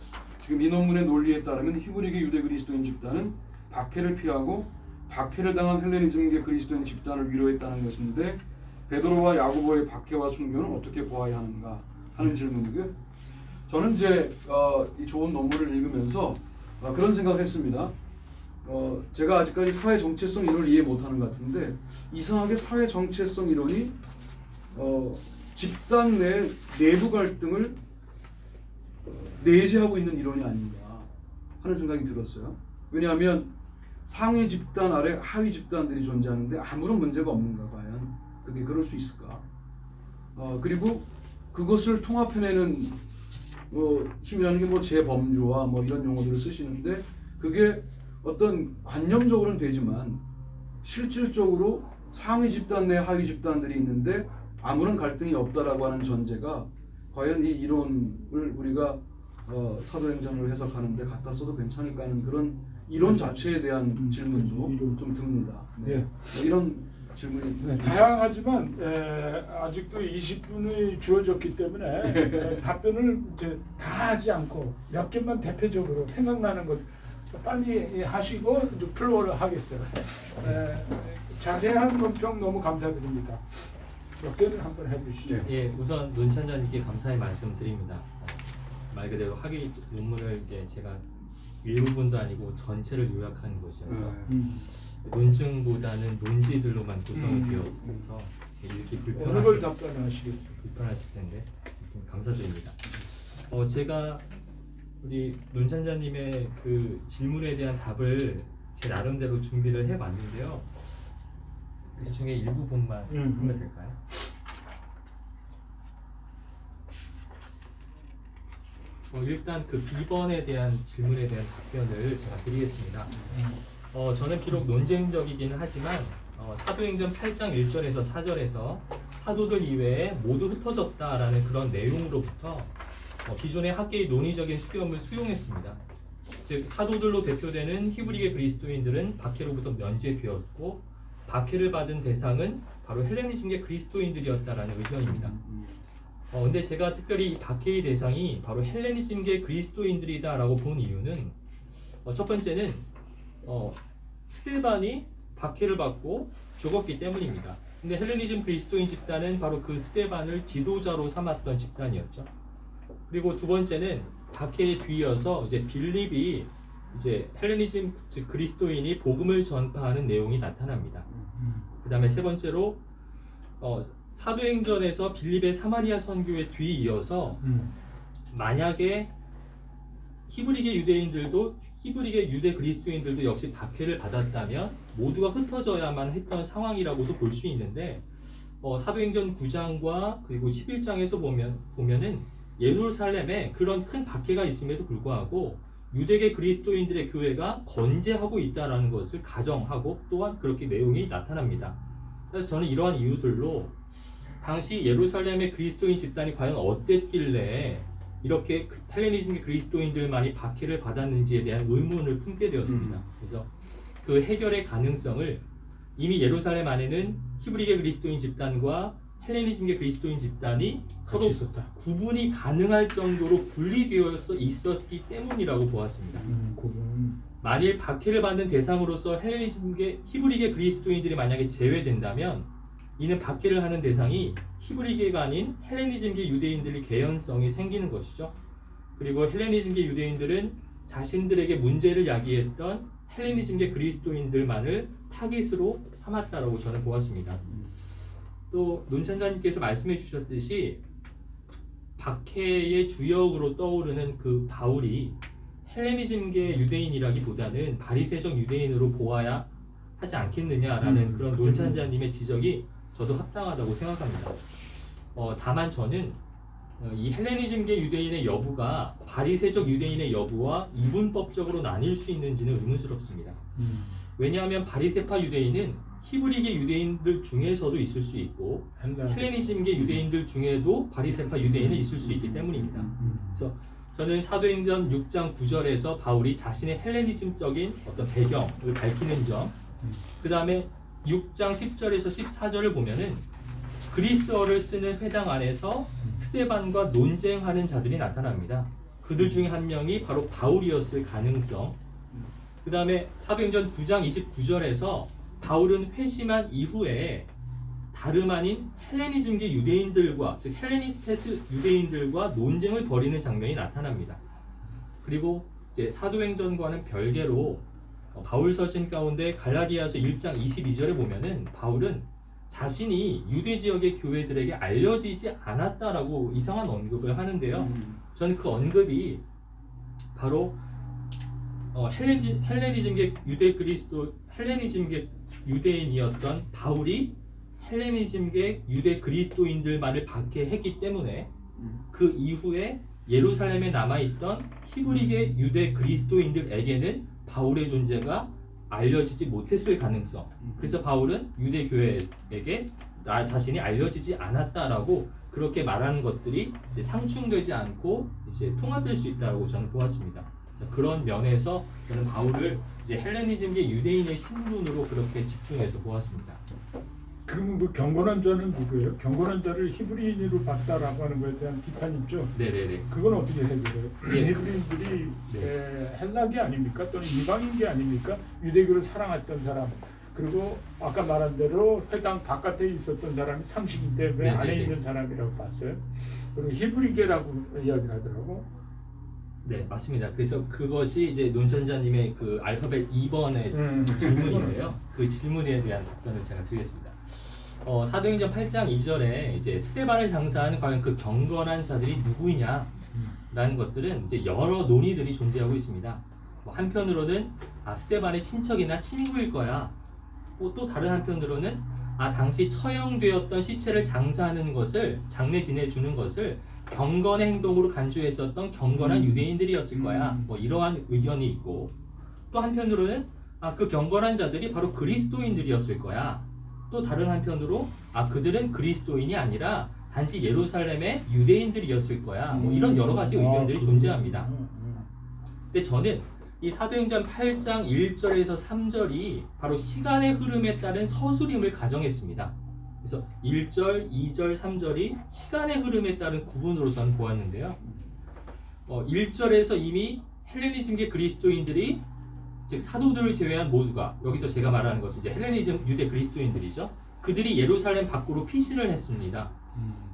지금 이 논문의 논리에 따르면 히브리계 유대 그리스도인 집단은 박해를 피하고 박해를 당한 헬레니즘계 그리스도인 집단을 위로했다는 것인데 베드로와 야고보의 박해와 순교는 어떻게 보아야 하는가 하는 질문이고요. 저는 이제 이 좋은 논문을 읽으면서 그런 생각을 했습니다. 제가 아직까지 사회 정체성 이론을 이해 못하는 것 같은데 이상하게 사회 정체성 이론이 집단 내 내부 갈등을 내재하고 있는 이론이 아닌가 하는 생각이 들었어요. 왜냐하면 상위 집단 아래 하위 집단들이 존재하는데 아무런 문제가 없는가 과연 그게 그럴 수 있을까? 그리고 그것을 통합해내는 힘이라는 게 뭐 재범주와 뭐 이런 용어들을 쓰시는데 그게 어떤 관념적으로는 되지만 실질적으로 상위 집단 내 하위 집단들이 있는데 아무런 갈등이 없다라고 하는 전제가 과연 이 이론을 우리가 사도행전을 해석하는데 갖다 써도 괜찮을까 하는 그런 이론 자체에 대한 질문도 좀 듭니다. 네. 이런 질문이 다양하지만 아직도 20분이 주어졌기 때문에 답변을 이제 다 하지 않고 몇 개만 대표적으로 생각나는 것 빨리 하시고 이제 플로어를 하겠어요. 자세한 논평 너무 감사드립니다. 몇 개를 한번 해주시죠. 예, 우선 논찬자님께 감사의 말씀드립니다. 말 그대로 학위 논문을 이제 제가 일부분도 아니고 전체를 요약하는 것이어서 논증보다는 논지들로만 구성이 되어 있어서 이렇게 어느 걸 답변하시겠어요? 불편하실 텐데 감사드립니다. 제가 우리 논찬자님의 그 질문에 대한 답을 제 나름대로 준비를 해봤는데요. 그 중에 일부분만 하면 될까요? 일단 그 B번에 대한 질문에 대한 답변을 제가 드리겠습니다. 저는 비록 논쟁적이기는 하지만 사도행전 8장 1절에서 4절에서 사도들 이외에 모두 흩어졌다라는 그런 내용으로부터 기존의 학계의 논의적인 수렴을 수용했습니다. 즉 사도들로 대표되는 히브리계 그리스도인들은 박해로부터 면제되었고 박해를 받은 대상은 바로 헬레니즘계 그리스도인들이었다라는 의견입니다. 근데 제가 특별히 이 박해의 대상이 바로 헬레니즘계 그리스도인들이다라고 본 이유는 첫 번째는 스데반이 박해를 받고 죽었기 때문입니다. 근데 헬레니즘 그리스도인 집단은 바로 그 스데반을 지도자로 삼았던 집단이었죠. 그리고 두 번째는 박해에 뒤이어서 이제 빌립이 이제 헬레니즘 즉 그리스도인이 복음을 전파하는 내용이 나타납니다. 그다음에 세 번째로 사도행전에서 빌립의 사마리아 선교에 뒤이어서 만약에 히브리계 유대인들도 히브리계 유대 그리스도인들도 역시 박해를 받았다면 모두가 흩어져야만 했던 상황이라고도 볼 수 있는데 사도행전 9장과 그리고 11장에서 보면은 예루살렘에 그런 큰 박해가 있음에도 불구하고 유대계 그리스도인들의 교회가 건재하고 있다는 것을 가정하고 또한 그렇게 내용이 나타납니다. 그래서 저는 이러한 이유들로 당시 예루살렘의 그리스도인 집단이 과연 어땠길래 이렇게 헬레니즘계 그리스도인들만이 박해를 받았는지에 대한 의문을 품게 되었습니다. 그래서 그 해결의 가능성을 이미 예루살렘 안에는 히브리계 그리스도인 집단과 헬레니즘계 그리스도인 집단이 서로 있었다. 구분이 가능할 정도로 분리되어 있었기 때문이라고 보았습니다. 만일 박해를 받는 대상으로서 헬레니즘계 히브리계 그리스도인들이 만약에 제외된다면 이는 박해를 하는 대상이 히브리계가 아닌 헬레니즘계 유대인들의 개연성이 생기는 것이죠. 그리고 헬레니즘계 유대인들은 자신들에게 문제를 야기했던 헬레니즘계 그리스도인들만을 타깃으로 삼았다라고 저는 보았습니다. 또 논찬자님께서 말씀해 주셨듯이 박해의 주역으로 떠오르는 그 바울이 헬레니즘계 유대인이라기보다는 바리새적 유대인으로 보아야 하지 않겠느냐라는 그런 논찬자님의 지적이 저도 합당하다고 생각합니다. 다만 저는 이 헬레니즘계 유대인의 여부가 바리새적 유대인의 여부와 이분법적으로 나뉠 수 있는지는 의문스럽습니다. 왜냐하면 바리새파 유대인은 히브리계 유대인들 중에서도 있을 수 있고 헬레니즘계 유대인들 중에도 바리새파 유대인은 있을 수 있기 때문입니다. 그래서 저는 사도행전 6장 9절에서 바울이 자신의 헬레니즘적인 어떤 배경을 밝히는 점, 그 다음에 6장 10절에서 14절을 보면은 그리스어를 쓰는 회당 안에서 스데반과 논쟁하는 자들이 나타납니다. 그들 중에 한 명이 바로 바울이었을 가능성. 그 다음에 사도행전 9장 29절에서 바울은 회심한 이후에 다름 아닌 헬레니즘계 유대인들과 즉 헬레니스테스 유대인들과 논쟁을 벌이는 장면이 나타납니다. 그리고 이제 사도행전과는 별개로 바울 서신 가운데 갈라디아서 1장 22절에 보면은 바울은 자신이 유대 지역의 교회들에게 알려지지 않았다라고 이상한 언급을 하는데요. 저는 그 언급이 바로 헬레니즘계 유대인이었던 바울이 헬레니즘계 유대 그리스도인들만을 박해했기 때문에 그 이후에 예루살렘에 남아있던 히브리계 유대 그리스도인들에게는 바울의 존재가 알려지지 못했을 가능성. 그래서 바울은 유대 교회에게 나 자신이 알려지지 않았다라고 그렇게 말하는 것들이 이제 상충되지 않고 이제 통합될 수 있다고 저는 보았습니다. 자, 그런 면에서 저는 바울을 이제 헬레니즘계 유대인의 신분으로 그렇게 집중해서 보았습니다. 그러면 그 경건한 자는 누구예요? 경건한 자를 히브리인으로 봤다라고 하는 것에 대한 비판이 있죠. 네네네. 그건 어떻게 해결해요? 예, 히브리인들이 네. 헬라계 아닙니까? 또는 이방인계 아닙니까? 유대교를 사랑했던 사람. 그리고 아까 말한 대로 회당 바깥에 있었던 사람이 상식인데 왜 네네네. 안에 있는 사람이라고 봤어요? 그리고 히브리계라고 이야기를 하더라고. 네, 맞습니다. 그래서 그것이 이제 논천자님의 그 알파벳 2번의 질문이에요. 그 질문에 대한 답변을 제가 드리겠습니다. 사도행전 8장 2절에 이제 스데반을 장사하는 과연 그 경건한 자들이 누구이냐라는 것들은 이제 여러 논의들이 존재하고 있습니다. 한편으로는 스데반의 친척이나 친구일 거야. 또 다른 한편으로는 당시 처형되었던 시체를 장사하는 것을 장례 지내주는 것을 경건의 행동으로 간주했었던 경건한 유대인들이었을 거야. 뭐 이러한 의견이 있고 또 한편으로는 그 경건한 자들이 바로 그리스도인들이었을 거야. 또 다른 한편으로 그들은 그리스도인이 아니라 단지 예루살렘의 유대인들이었을 거야. 뭐 이런 여러 가지 의견들이 존재합니다. 근데 저는 이 사도행전 8장 1절에서 3절이 바로 시간의 흐름에 따른 서술임을 가정했습니다. 그래서 1절, 2절, 3절이 시간의 흐름에 따른 구분으로 저는 보았는데요. 1절에서 이미 헬레니즘계 그리스도인들이 즉 사도들을 제외한 모두가 여기서 제가 말하는 것은 이제 헬레니즘 유대 그리스도인들이죠. 그들이 예루살렘 밖으로 피신을 했습니다.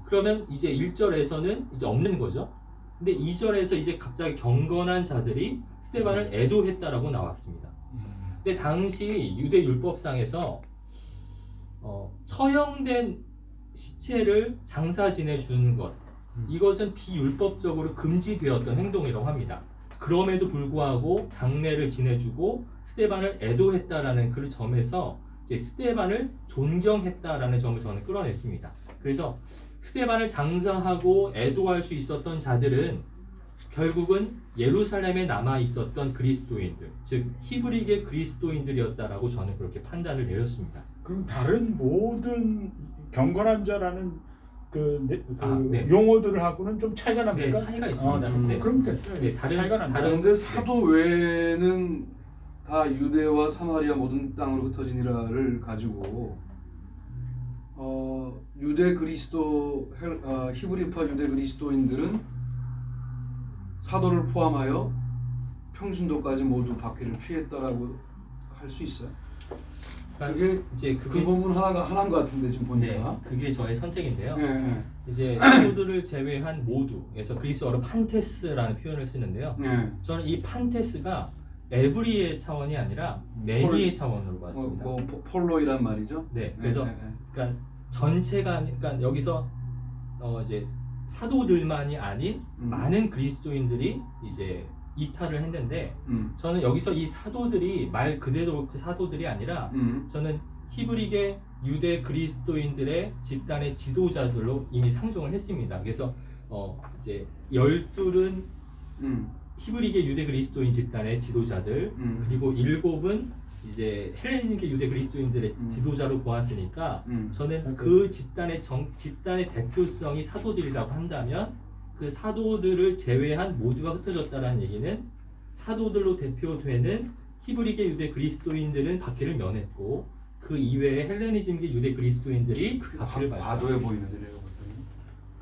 그러면 이제 1절에서는 이제 없는 거죠. 근데 2절에서 이제 갑자기 경건한 자들이 스데반을 애도했다라고 나왔습니다. 근데 당시 유대 율법상에서 처형된 시체를 장사 지내주는 것 이것은 비율법적으로 금지되었던 행동이라고 합니다. 그럼에도 불구하고 장례를 지내주고 스데반을 애도했다라는 그 점에서 이제 스데반을 존경했다라는 점을 저는 끌어냈습니다. 그래서 스데반을 장사하고 애도할 수 있었던 자들은 결국은 예루살렘에 남아 있었던 그리스도인들, 즉 히브리계 그리스도인들이었다라고 저는 그렇게 판단을 내렸습니다. 그럼 다른 모든 경건한 자라는 네. 용어들하고는 좀 차이가 납니까? 네, 차이가 있습니다. 네. 그럼 됐어요. 네, 차이가 납니다. 그런데 사도 외에는 다 유대와 사마리아 모든 땅으로 흩어지니라를 가지고 유대 그리스도 히브리파 유대 그리스도인들은 사도를 포함하여 평신도까지 모두 박해를 피했다라고 할 수 있어요. 그게 이제 그 본문 하나인 것 같은데 지금 보니까. 네, 그게 저의 선택인데요. 네. 이제 사도들을 제외한 모두, 그래서 그리스어로 판테스라는 표현을 쓰는데요. 네. 저는 이 판테스가 에브리의 차원이 아니라 메리의 차원으로 봤습니다. 폴로이란 말이죠. 네, 그래서 그러니까 전체가 그러니까 여기서 이제 사도들만이 아닌 많은 그리스도인들이 이제 이탈을 했는데 저는 여기서 이 사도들이 말 그대로 그 사도들이 아니라 저는 히브리계 유대 그리스도인들의 집단의 지도자들로 이미 상종을 했습니다. 그래서 이제 12은 히브리계 유대 그리스도인 집단의 지도자들 그리고 7은 이제 헬레니즘계 유대 그리스도인들의 지도자로 보았으니까 저는 그 집단의 대표성이 사도들이라고 한다면 그 사도들을 제외한 모두가 흩어졌다라는 얘기는 사도들로 대표되는 히브리계 유대 그리스도인들은 박해를 면했고 그 이외에 헬레니즘계 유대 그리스도인들이 박해를 받았다. 과도해 보이는데 내가 볼 때는.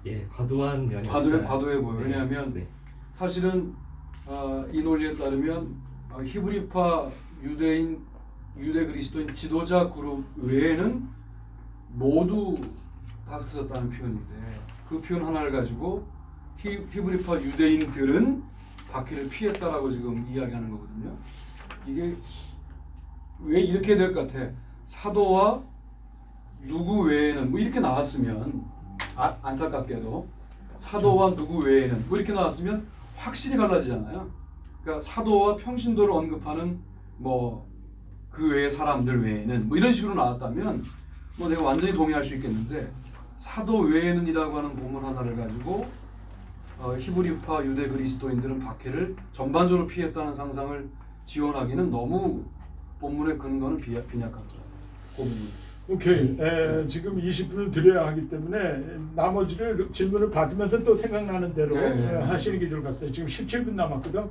예, 과도한 면이 과도해 보여. 네. 왜냐하면 네. 사실은 이 논리에 따르면 히브리파 유대 그리스도인 지도자 그룹 외에는 모두 다 흩어졌다는 표현인데 그 표현 하나를 가지고 히브리파 유대인들은 박해를 피했다라고 지금 이야기하는 거거든요. 이게 왜 이렇게 될 것 같아? 사도와 누구 외에는 뭐 이렇게 나왔으면 안타깝게도 사도와 누구 외에는 뭐 이렇게 나왔으면 확실히 갈라지잖아요. 그러니까 사도와 평신도를 언급하는 뭐 그 외의 사람들 외에는 뭐 이런 식으로 나왔다면 뭐 내가 완전히 동의할 수 있겠는데 사도 외에는이라고 하는 본문 하나를 가지고 히브리파 유대 그리스도인들은 박해를 전반적으로 피했다는 상상을 지원하기는 너무 본문의 근거는 빈약합니다. 그 부분. 오케이. 지금 20분을 드려야 하기 때문에 나머지를 질문을 받으면서 또 생각나는 대로 하시는 게 좋을 것 같아요. 지금 17분 남았거든.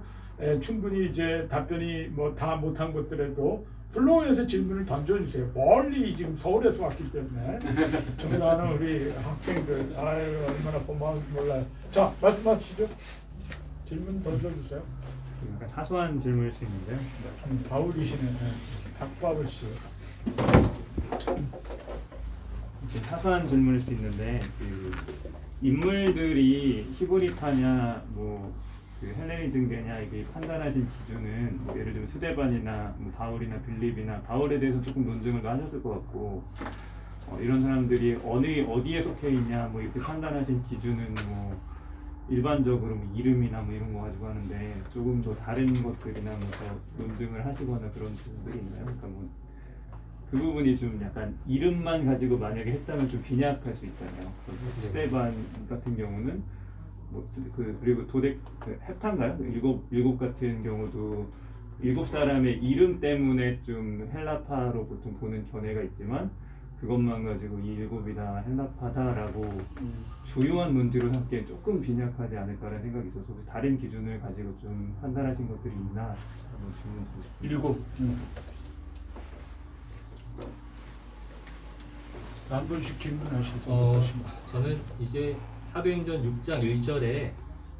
충분히 이제 답변이 뭐 다 못한 것들에도 플로우에서 질문을 던져주세요. 멀리 지금 서울에서 왔기 때문에 존경하는 우리 학생들 얼마나 고마운지 몰라요. 자, 말씀하시죠. 질문 던져주세요. 약간 사소한 질문일 수 있는데요. 바울이시네. 박바울 씨. 사소한 질문일 수 있는데 그 인물들이 히브리파냐 그 헬레니즘계냐 이게 판단하신 기준은 뭐 예를 들면 스데반이나 뭐 바울이나 빌립이나 바울에 대해서 조금 논증을 하셨을 것 같고 이런 사람들이 어디에 속해 있냐 뭐 이렇게 판단하신 기준은 뭐 일반적으로 뭐 이름이나 뭐 이런 거 가지고 하는데 조금 더 다른 것들이나 뭐 더 논증을 하시거나 그런 부분들이 있나요? 그러니까 뭐 그 부분이 좀 약간 이름만 가지고 만약에 했다면 좀 빈약할 수 있잖아요. 스데반 같은 경우는 그리고 도덱 헵타인가요? 일곱 같은 경우도 7사람의 이름 때문에 좀 헬라파로 보통 보는 견해가 있지만 그것만 가지고 이 7이 다 헬라파다라고 주요한 논지로 함께 조금 빈약하지 않을까라는 생각이 있어서 혹시 다른 기준을 가지고 좀 판단하신 것들이 있나 한번 질문 드리겠습니다. 7. 한 분씩 질문하셔서 저는 이제 사도행전 6장 1절에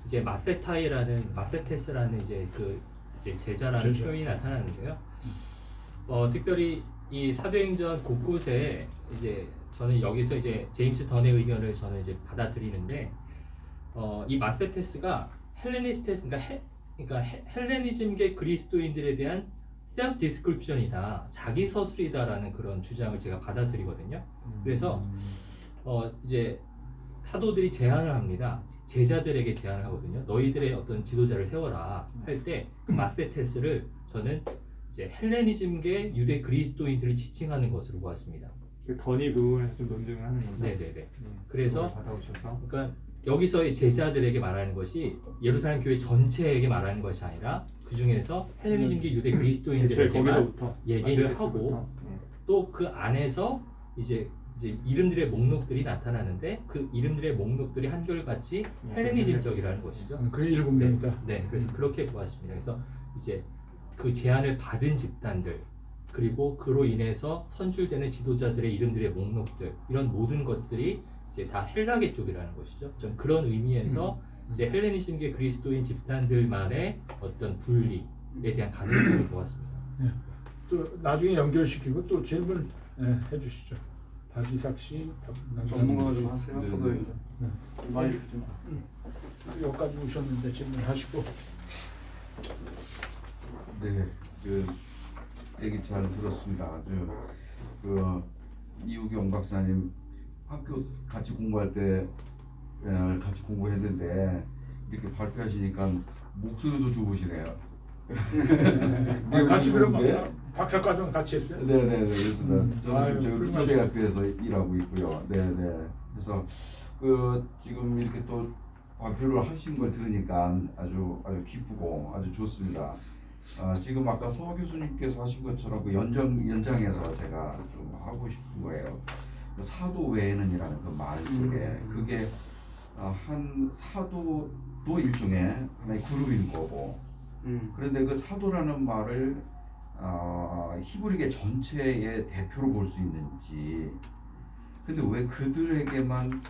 이제 마세테스라는 이제 이제 제자라는 제자. 표현이 나타나는데요. 특별히 이 사도행전 곳곳에 이제 저는 여기서 이제 제임스 던의 의견을 저는 이제 받아들이는데 이 마세테스가 헬레니스테스 그러니까 헬레니즘계 그리스도인들에 대한 셀프 디스크립션이다, 자기 서술이다라는 그런 주장을 제가 받아들이거든요. 그래서 이제 사도들이 제안을 합니다. 제자들에게 제안을 하거든요. 너희들의 어떤 지도자를 세워라 할 때 그 마세테스를 저는 이제 헬레니즘계 유대 그리스도인들을 지칭하는 것으로 보았습니다. 그 던이 그 부분에서 좀 논증을 하는 거죠. 네네네. 그래서 받아오셔서 그러니까 여기서의 제자들에게 말하는 것이 예루살렘 교회 전체에게 말하는 것이 아니라 그 중에서 헬레니즘계 유대 그리스도인들에게만 거기서부터 얘기를 하고 마세테스부터. 또 그 안에서 이제 이름들의 목록들이 나타나는데 그 이름들의 목록들이 한결같이 헬레니즘적이라는 것이죠. 그 7명이다. 네, 그래서 그렇게 보았습니다. 그래서 이제 그 제안을 받은 집단들 그리고 그로 인해서 선출되는 지도자들의 이름들의 목록들 이런 모든 것들이 이제 다 헬라계 쪽이라는 것이죠. 전 그런 의미에서 이제 헬레니즘계 그리스도인 집단들만의 어떤 분리에 대한 가능성을 보았습니다. 또 나중에 연결시키고 또 질문 해주시죠. 박이삭 씨, 전문가가 좀 하세요. 네, 사도행전. 많이 좀. 여기까지 오셨는데 질문하시고. 네, 얘기 잘 들었습니다. 아주 이우경 박사님 학교 같이 공부할 때 같이 공부했는데 이렇게 발표하시니까 목소리도 좋으시네요. 같이 그러면 박사과정 같이 했어요? 네네네. 그래서 저는 아유, 지금 부터대학교에서 일하고 있고요. 네네. 그래서 지금 이렇게 또 발표를 하신 걸 들으니까 아주 기쁘고 아주 좋습니다. 지금 아까 서 교수님께서 하신 것처럼 그 연장해서 제가 좀 하고 싶은 거예요. 사도 외에는이라는 그 말 속에 그게 한 사도도 일종의 하나의 그룹인 거고 그런데 그 사도라는 말을 히브리계 전체의 대표로 볼 수 있는지 근데 왜 그들에게만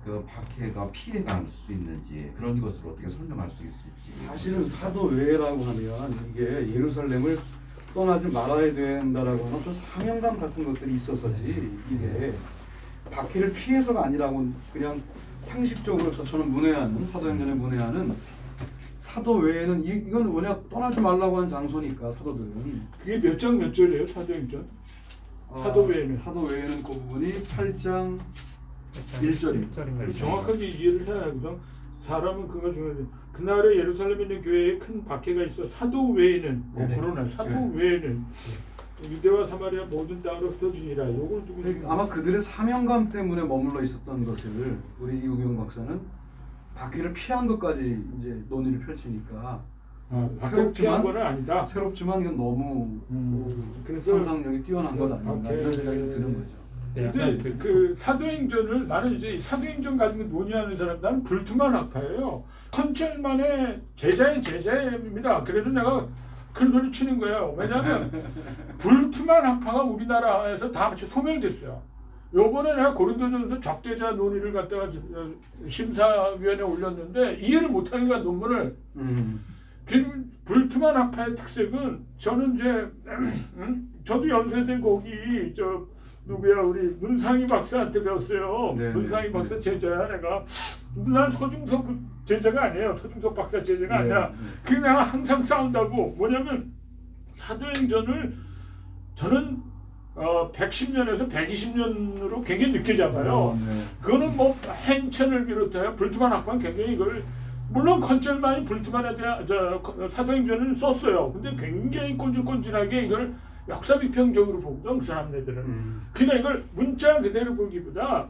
그 박해가 피해갈 수 있는지 그런 것을 어떻게 설명할 수 있을지. 사실은 사도 외라고 하면 이게 예루살렘을 떠나지 말아야 된다라고 하는 어떤 사명감 같은 것들이 있어서지 이게 박해를 피해서가 아니라고 그냥 상식적으로 저는 문외한 사도행전에 문외한은 사도 외에는 이건 워낙 떠나지 말라고 한 장소니까 사도들은 그게 몇 장 몇 절이에요? 사도행전? 사도 외에는? 사도 외에는 그 부분이 8장 1절입니다. 정확하게 이해를 해야 하거든. 사람은 그거 중요해. 그날에 예루살렘에 있는 교회에 큰 박해가 있어. 사도 외에는 그러나 사도 외에는 유대와 사마리아 모든 땅으로 흩어지니라. 요걸 두고 지금 아마 그들의 사명감 때문에 머물러 있었던 것을 우리 이우경 박사는 박해를 피한 것까지 이제 논의를 펼치니까 박해를 피한 건 아니다. 새롭지만 이건 너무 그래서 상상력이 뛰어난 것 아닌가 이런 생각이 드는 거죠. 근데 그 사도행전을 나는 이제 사도행전 가지고 논의하는 사람 나는 불투만 학파예요. 컨첼만의 제자의 제자입니다. 그래서 내가 큰 소리 치는 거예요. 왜냐하면 불투만 학파가 우리나라에서 다 소멸됐어요. 요번에 내가 고린도전서 적대자 논의를 갖다가 심사위원회에 올렸는데 이해를 못하는 거야 논문을. 불투만 학파의 특색은 저는 이제 저도 연세대 거기 누구야 우리 문상희 박사한테 배웠어요. 네, 문상희 박사 제자야 내가. 난 서중석 제자가 아니에요. 서중석 박사 제자가 아니라 그게 내가 항상 싸운다고. 뭐냐면 사도행전을 저는 110년에서 120년으로 굉장히 늦게 잡아요. 그거는 뭐 행천을 비롯하여 불투만 학파는 굉장히 이걸 물론 컨첼만이 불투만에 대한 사도행전을 썼어요. 근데 굉장히 꼰질꼰질하게 이걸 역사 비평적으로 보거든 그 사람들은. 그러니까 이걸 문자 그대로 보기보다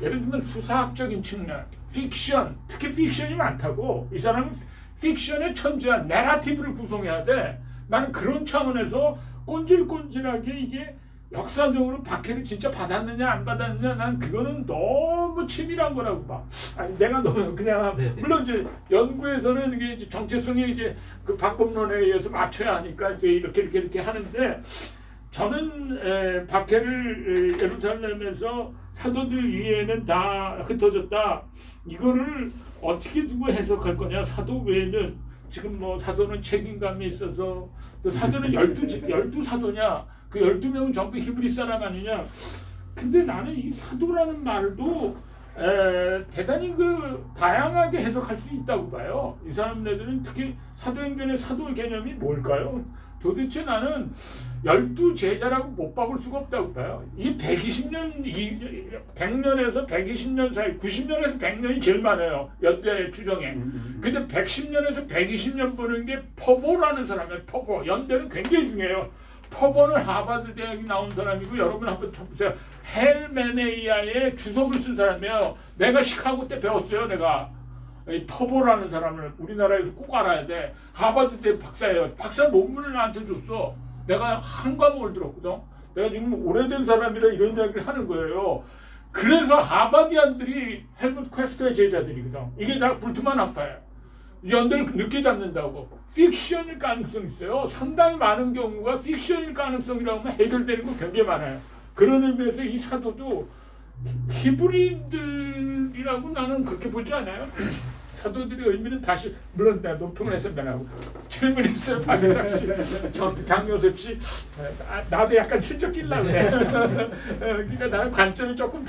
예를 들면 수사학적인 측면, 픽션, 특히 픽션이 많다고. 이 사람은 픽션의 천재야. 내러티브를 구성해야 돼. 나는 그런 차원에서 꼰질꼰질하게 이게 역사적으로 박해를 진짜 받았느냐 안 받았느냐 난 그거는 너무 치밀한 거라고 봐. 아니 내가 너무 그냥 네네. 물론 이제 연구에서는 이게 이제 정체성이 이제 그 방법론에 의해서 맞춰야 하니까 이제 이렇게 하는데 저는 박해를 예루살렘에서 사도들 위에는 다 흩어졌다. 이거를 어떻게 두고 해석할 거냐? 사도 외에는 지금 뭐 사도는 책임감이 있어서 또 사도는 12 사도냐? 그 12명은 전부 히브리 사람 아니냐? 근데 나는 이 사도라는 말도 대단히 그 다양하게 해석할 수 있다고 봐요. 이 사람들은 특히 사도행전의 사도 개념이 뭘까요? 도대체 나는 12제자라고 못 박을 수가 없다고 봐요. 이 120년, 100년에서 120년 사이, 90년에서 100년이 제일 많아요. 연대 추정에. 근데 110년에서 120년 보는 게 퍼보라는 사람이에요. 퍼보. 연대는 굉장히 중요해요. 퍼보는 하버드 대학이 나온 사람이고 여러분 한번 쳐보세요. 헬메네이아의 주석을 쓴 사람이에요. 내가 시카고 때 배웠어요. 내가. 이 퍼보라는 사람을 우리나라에서 꼭 알아야 돼. 하버드 대 박사예요. 박사 논문을 나한테 줬어. 내가 한 과목을 들었거든. 내가 지금 오래된 사람이라 이런 이야기를 하는 거예요. 그래서 하버디안들이 헬무트 퀘스터의 제자들이거든. 이게 다 불투만 학파예요. 연대를 늦게 잡는다고. 픽션일 가능성이 있어요. 상당히 많은 경우가 픽션일 가능성이라고 하면 해결되는 거 굉장히 많아요. 그런 의미에서 이 사도도 히브리인들이라고 나는 그렇게 보지 않아요. 사도들의 의미는 다시 물론 내가 논평을 해서 변하고 질문 있어요. 박희상 씨, 장요셉 씨. 나도 약간 슬쩍 끼려고 그래. 그러니까 나는 관점이 조금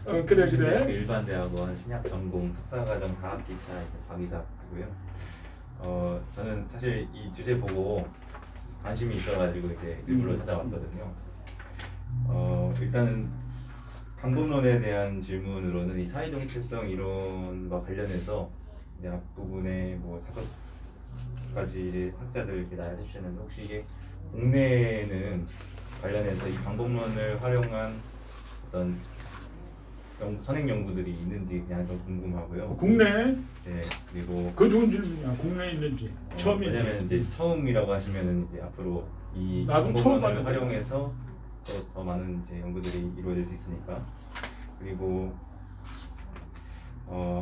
그래. 일반 대학원 신약 전공 석사과정 4학기차 박이삭이고요. 저는 사실 이 주제 보고 관심이 있어가지고 이제 일부러 찾아왔거든요. 일단은 방법론에 대한 질문으로는 이 사회정체성 이론과 관련해서 이제 앞부분에 뭐 5가지 학자들 이렇게 나열해 주셨는데 혹시 이게 국내에는 관련해서 이 방법론을 활용한 어떤 선행 연구들이 있는지 그냥 좀 궁금하고요. 국내 네, 그리고 그 좋은 질문이야. 국내에 있는지 처음이지. 왜냐면 이제 처음이라고 하시면은 이제 앞으로 이 나도 처음 방법론을 봤는데. 활용해서 더 많은 이제 연구들이 이루어질 수 있으니까. 그리고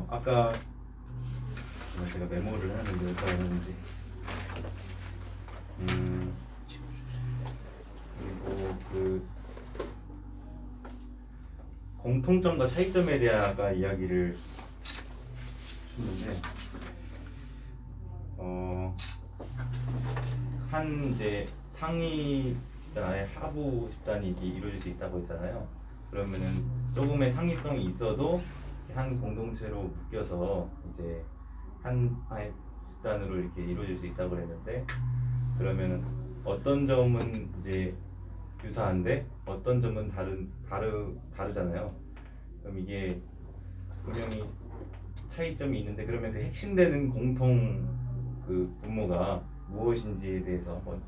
아까 제가 메모를 하는데 어디다 했는지 그리고 그 공통점과 차이점에 대한 아까 이야기를 했는데 한 이제 상위 집단 아래 하부 집단이 이루어질 수 있다고 했잖아요. 그러면은 조금의 상위성이 있어도 한 공동체로 묶여서 이제 하나의 집단으로 이렇게 이루어질 수 있다고 그랬는데 그러면은 어떤 점은 이제 유사한데 어떤 점은 다르잖아요. 그럼 이게 분명히 차이점이 있는데 그러면 그 핵심되는 공통 그 분모가 무엇인지에 대해서 한번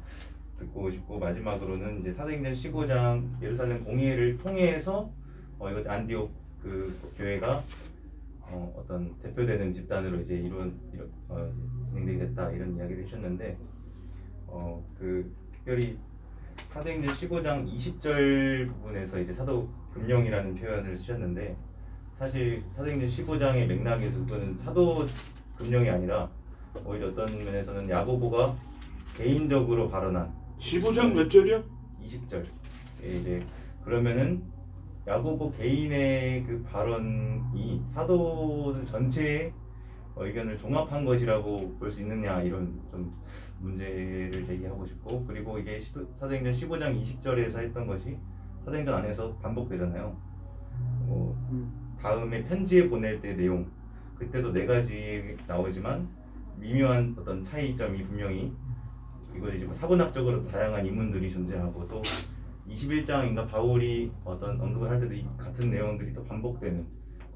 듣고 싶고 마지막으로는 이제 사도행전 15장 예루살렘 공의회를 통해서 이거 안디옥 그 교회가 어떤 대표되는 집단으로 이제 진행되게 됐다 이런 이야기를 해주셨는데 그 특별히 사도행전 15장 20절 부분에서 이제 사도 금령이라는 표현을 쓰셨는데 사실 사도행전 15장의 맥락에서 그거는 사도 금령이 아니라 오히려 어떤 면에서는 야고보가 개인적으로 발언한 15장 몇 절이요? 20절 이제 그러면은 야고보 개인의 그 발언이 사도들 전체의 의견을 종합한 것이라고 볼 수 있느냐 이런 좀 문제를 제기하고 싶고 그리고 이게 사도행전 15장 20절에서 했던 것이 사도행전 안에서 반복되잖아요. 다음에 편지에 보낼 때 내용 그때도 4가지 나오지만 미묘한 어떤 차이점이 분명히 이것이 지금 사고학적으로 다양한 인물들이 존재하고 또 21장인가 바울이 어떤 언급을 할 때도 이 같은 내용들이 또 반복되는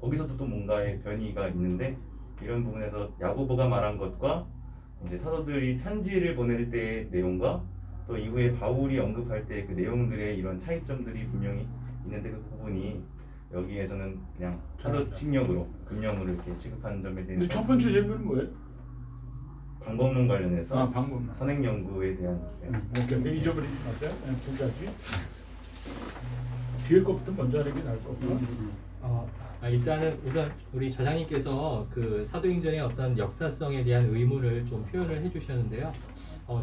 거기서도 또 뭔가의 변이가 있는데 이런 부분에서 야고보가 말한 것과 이제 사도들이 편지를 보낼 때의 내용과 또 이후에 바울이 언급할 때 그 내용들의 이런 차이점들이 분명히 있는데 그 부분이 여기에서는 그냥 사도칙령으로 금령으로 이렇게 취급하는 점에 근데 대해서 첫 번째 질문은 뭐예요? 방법론 관련해서 방법. 선행 연구에 대한 오케이. 잊어버리지 마세요. 두 가지. 뒤에 것부터 먼저 하는 게 나을 것 같고. 일단은 우선 우리 저장님께서 그 사도행전의 어떤 역사성에 대한 의문을 좀 표현을 해주셨는데요.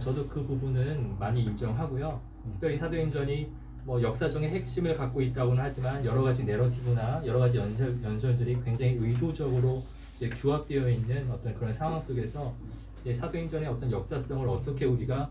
저도 그 부분은 많이 인정하고요. 특별히 사도행전이 뭐 역사적인 핵심을 갖고 있다고는 하지만 여러 가지 내러티브나 여러 가지 연설들이 굉장히 의도적으로 이제 규합되어 있는 어떤 그런 상황 속에서 이제 사도행전의 어떤 역사성을 어떻게 우리가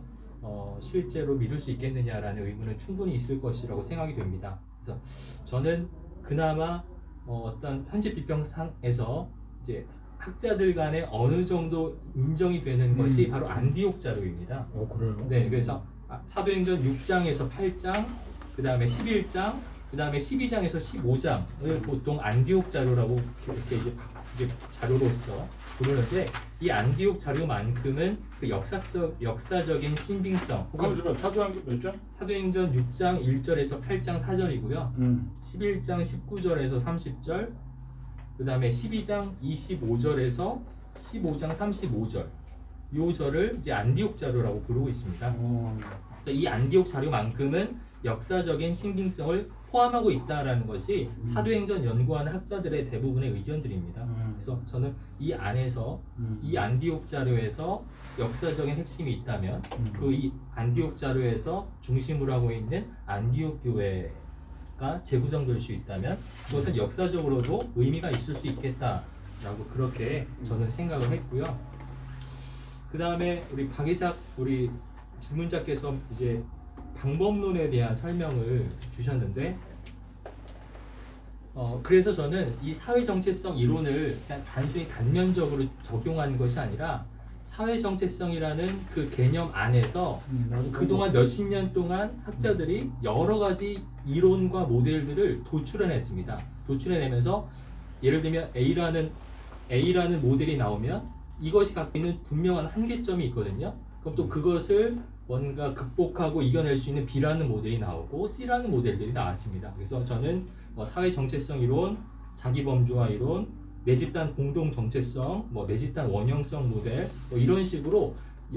실제로 믿을 수 있겠느냐라는 의문은 충분히 있을 것이라고 생각이 됩니다. 그래서 저는 그나마 어떤 편집 비평상에서 이제 학자들 간에 어느 정도 인정이 되는 것이 바로 안디옥 자료입니다. 그래요? 네, 그래서 사도행전 6장에서 8장, 그 다음에 11장, 그 다음에 12장에서 15장을 보통 안디옥 자료라고 이렇게 이제 자료로서 부르는데 이 안디옥 자료만큼은 그 역사적인 신빙성. 그럼 사도행전 몇 장? 사도행전 6장 1절에서 8장 4절이고요. 11장 19절에서 30절, 그 다음에 12장 25절에서 15장 35절, 요 절을 이제 안디옥 자료라고 부르고 있습니다. 이 안디옥 자료만큼은 역사적인 신빙성을 포함하고 있다라는 것이 사도행전 연구하는 학자들의 대부분의 의견들입니다. 그래서 저는 이 안에서 이 안디옥 자료에서 역사적인 핵심이 있다면 그 이 안디옥 자료에서 중심으로 하고 있는 안디옥 교회가 재구성될 수 있다면 그것은 역사적으로도 의미가 있을 수 있겠다라고 그렇게 저는 생각을 했고요. 그 다음에 우리 박이삭 우리 질문자께서 이제 방법론에 대한 설명을 주셨는데 그래서 저는 이 사회정체성 이론을 그냥 단순히 단면적으로 적용하는 것이 아니라 사회정체성이라는 그 개념 안에서 그동안 몇십 년 동안 학자들이 여러 가지 이론과 모델들을 도출해냈습니다. 도출해내면서 예를 들면 A라는 모델이 나오면 이것이 갖고 있는 분명한 한계점이 있거든요. 그럼 또 그것을 뭔가 극복하고 이겨낼 수 있는 B라는 모델이 나오고 C라는 모델들이 나왔습니다. 그래서 저는 사회 정체성 이론, 자기범주화 이론, 내 집단 공동 정체성, 내 집단 원형성 모델 이런 식으로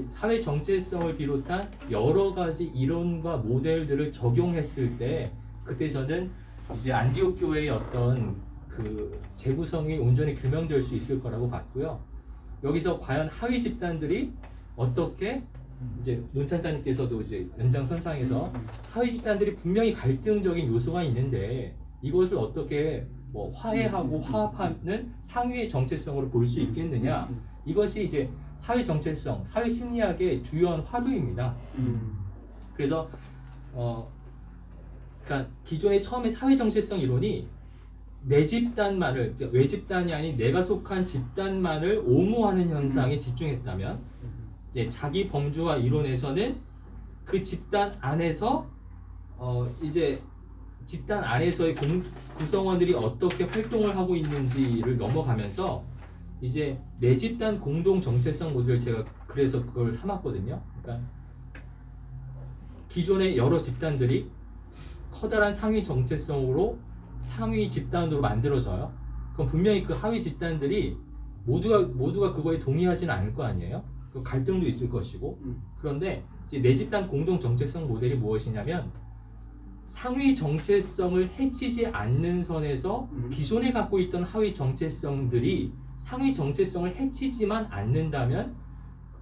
사회 정체성을 비롯한 여러 가지 이론과 모델들을 적용했을 때 그때 저는 이제 안디옥 교회의 어떤 그 재구성이 온전히 규명될 수 있을 거라고 봤고요. 여기서 과연 하위 집단들이 어떻게 이제 논찬자님께서도 이제 연장선상에서 하위 집단들이 분명히 갈등적인 요소가 있는데 이것을 어떻게 화해하고 화합하는 상위의 정체성으로 볼 수 있겠느냐, 이것이 이제 사회 정체성, 사회 심리학의 주요한 화두입니다. 그래서 그러니까 기존의 처음에 사회 정체성 이론이 내 집단만을, 외 집단이 아닌 내가 속한 집단만을 옹호하는 현상에 집중했다면, 이제 자기 범주화 이론에서는 그 집단 안에서 이제 집단 안에서의 구성원들이 어떻게 활동을 하고 있는지를 넘어가면서 이제 내 집단 공동 정체성 모델을 제가 그래서 그걸 삼았거든요. 그러니까 기존의 여러 집단들이 커다란 상위 정체성으로 상위 집단으로 만들어져요. 그럼 분명히 그 하위 집단들이 모두가 그거에 동의하지는 않을 거 아니에요. 그 갈등도 있을 것이고. 그런데 이제 내 집단 공동 정체성 모델이 무엇이냐면 상위 정체성을 해치지 않는 선에서 기존에 갖고 있던 하위 정체성들이 상위 정체성을 해치지만 않는다면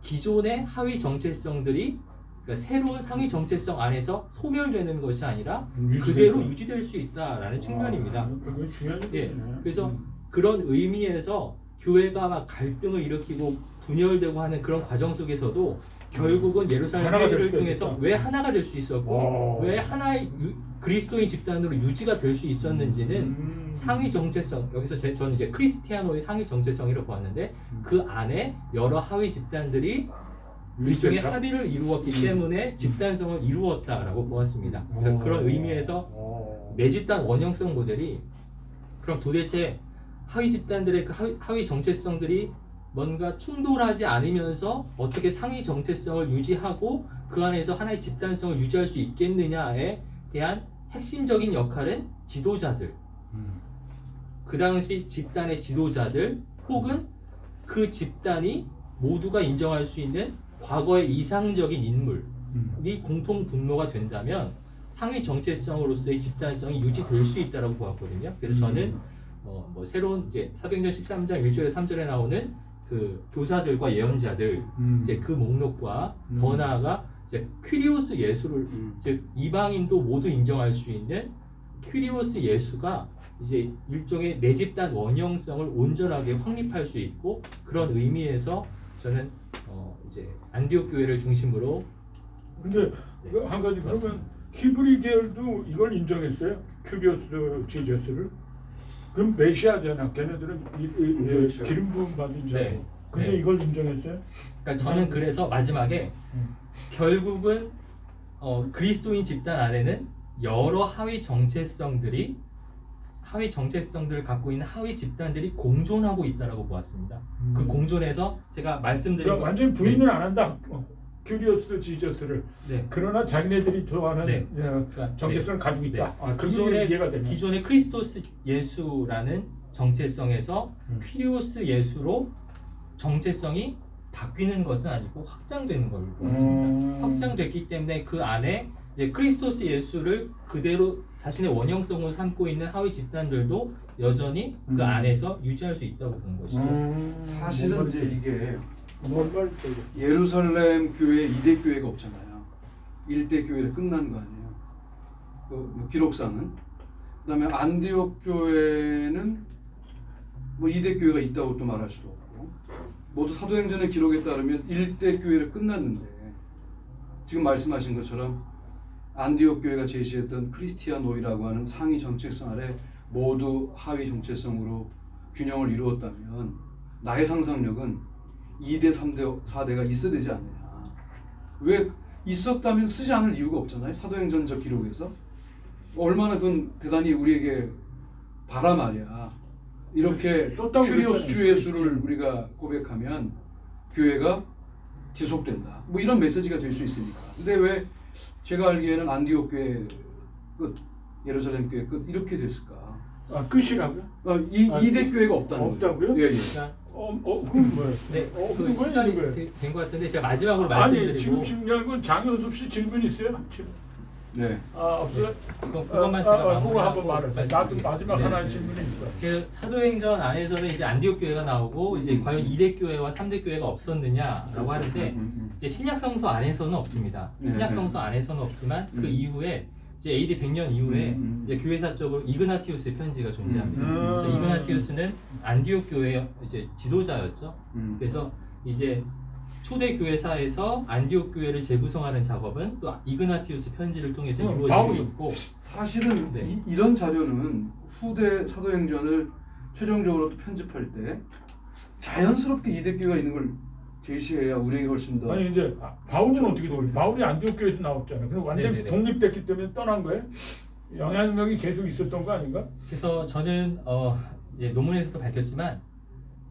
기존의 하위 정체성들이 그러니까 새로운 상위 정체성 안에서 소멸되는 것이 아니라 그대로 유지될 수 있다라는 측면입니다. 그건 중요한 예, 얘기네. 그래서 그런 의미에서 교회가 막 갈등을 일으키고 분열되고 하는 그런 과정 속에서도 결국은 예루살렘 하나가 될 회의를 수가 통해서 있었다. 왜 하나가 될 수 있었고 왜 하나의 그리스도인 집단으로 유지가 될 수 있었는지는 상위 정체성, 여기서 저는 이제 크리스티아노의 상위 정체성이라고 보았는데 그 안에 여러 하위 집단들이 일종의 합의를 이루었기 때문에 집단성을 이루었다라고 보았습니다. 그래서 그런 의미에서 내 집단 원형성 모델이 그럼 도대체 하위 집단들의 그 하위 정체성들이 뭔가 충돌하지 않으면서 어떻게 상위 정체성을 유지하고 그 안에서 하나의 집단성을 유지할 수 있겠느냐에 대한 핵심적인 역할은 지도자들, 그 당시 집단의 지도자들 혹은 그 집단이 모두가 인정할 수 있는 과거의 이상적인 인물이 공통 분모가 된다면 상위 정체성으로서의 집단성이 유지될 수 있다고 보았거든요. 그래서 저는 뭐 새로운 이제 사도행전 13장 1절에 3절에 나오는 그 교사들과 예언자들 이제 그 목록과 더 나아가 이제 퀴리오스 예수를 즉 이방인도 모두 인정할 수 있는 퀴리오스 예수가 이제 일종의 내 집단 원형성을 온전하게 확립할 수 있고 그런 의미에서 저는 이제 안디옥 교회를 중심으로 근데 네, 그 한 가지 맞습니다. 그러면 히브리 계열도 이걸 인정했어요? 큐리오스 지저스를? 그럼 메시아잖아. 걔네들은 메시아. 기름 부음 받은 자고. 네. 근데 네. 이걸 인정했어요? 그러니까 저는 그래서 마지막에 결국은 그리스도인 집단 안에는 여러 하위 정체성들을 갖고 있는 하위 집단들이 공존하고 있다라고 보았습니다. 그 공존에서 제가 말씀드린 그러니까 완전히 부인을 안 한다. 큐리오스 지저스를. 네. 그러나 자기네들이 좋아하는 네. 정체성을 가지고 있다. 네. 아, 그게 이해가 되네. 기존의 크리스토스 예수라는 정체성에서 퀴리오스 예수로 정체성이 바뀌는 것은 아니고 확장되는 것을 보았습니다. 확장됐기 때문에 그 안에 이제 크리스토스 예수를 그대로 자신의 원형성으로 삼고 있는 하위 집단들도 여전히 그 안에서 유지할 수 있다고 보는 것이죠. 사실은 이제 이게 뭔말 예루살렘 교회 2대 교회가 없잖아요. 1대 교회로 끝난 거 아니에요. 뭐 기록상은. 그다음에 안디옥 교회는 뭐 2대 교회가 있다고 또 말할 수도 없고 모두 사도행전의 기록에 따르면 1대 교회로 끝났는데 지금 말씀하신 것처럼 안디옥 교회가 제시했던 크리스티아노이라고 하는 상위 정체성 아래 모두 하위 정체성으로 균형을 이루었다면 나의 상상력은 2대, 3대, 4대가 있어야 되지 않느냐. 왜 있었다면 쓰지 않을 이유가 없잖아요. 사도행전적 기록에서. 얼마나 그건 대단히 우리에게 바라 말이야. 이렇게 떴다고 큐리오스 주 그랬잖아요. 예수를 우리가 고백하면 교회가 지속된다. 뭐 이런 메시지가 될 수 있으니까. 근데 왜 제가 알기에는 안디옥 교회 끝, 예루살렘 교회 끝 이렇게 됐을까? 아, 끝이라고요? 이 2대 교회가 없다는 없다고요? 거죠. 예, 예. 그러니까 그럼 뭐예요? 네, 그 그 왜 시간이 이거예요? 된 것 같은데 제가 마지막으로 아니 말씀드리고 지금 중요한 건 장현섭 씨 질문 있어요? 지금. 네. 아 없어요? 그것만 제가 그거 한번 마무리하고 말해. 나도 말씀드리겠습니다. 마지막 네, 하나 네. 질문이 있어요. 그 사도행전 안에서는 이제 안디옥 교회가 나오고 이제 과연 2대 교회와 3대 교회가 없었느냐라고 하는데 이제 신약 성서 안에서는 없습니다. 신약 성서 안에서는 없지만 그 이후에 이제 AD 100년 이후에 이제 교회사적으로 이그나티우스의 편지가 존재합니다. 그래서 이그나티우스는 안디옥 교회의 이제 지도자였죠. 그래서 이제 초대 교회사에서 안디옥 교회를 재구성하는 작업은 또 이그나티우스 편지를 통해서 이루어지고 바울이. 있고 사실은 네. 이런 자료는 후대 사도행전을 최종적으로 또 편집할 때 자연스럽게 2대 교회가 있는 걸 제시해야 우리에게 훨씬 더 아니 이제 바울은 어떻게 되고 바울이 안디옥 교회에서 나왔잖아요. 그럼 완전 히 네네네. 독립됐기 때문에 떠난 거예요? 영향력이 계속 있었던 거 아닌가? 그래서 저는 이제 논문에서도 밝혔지만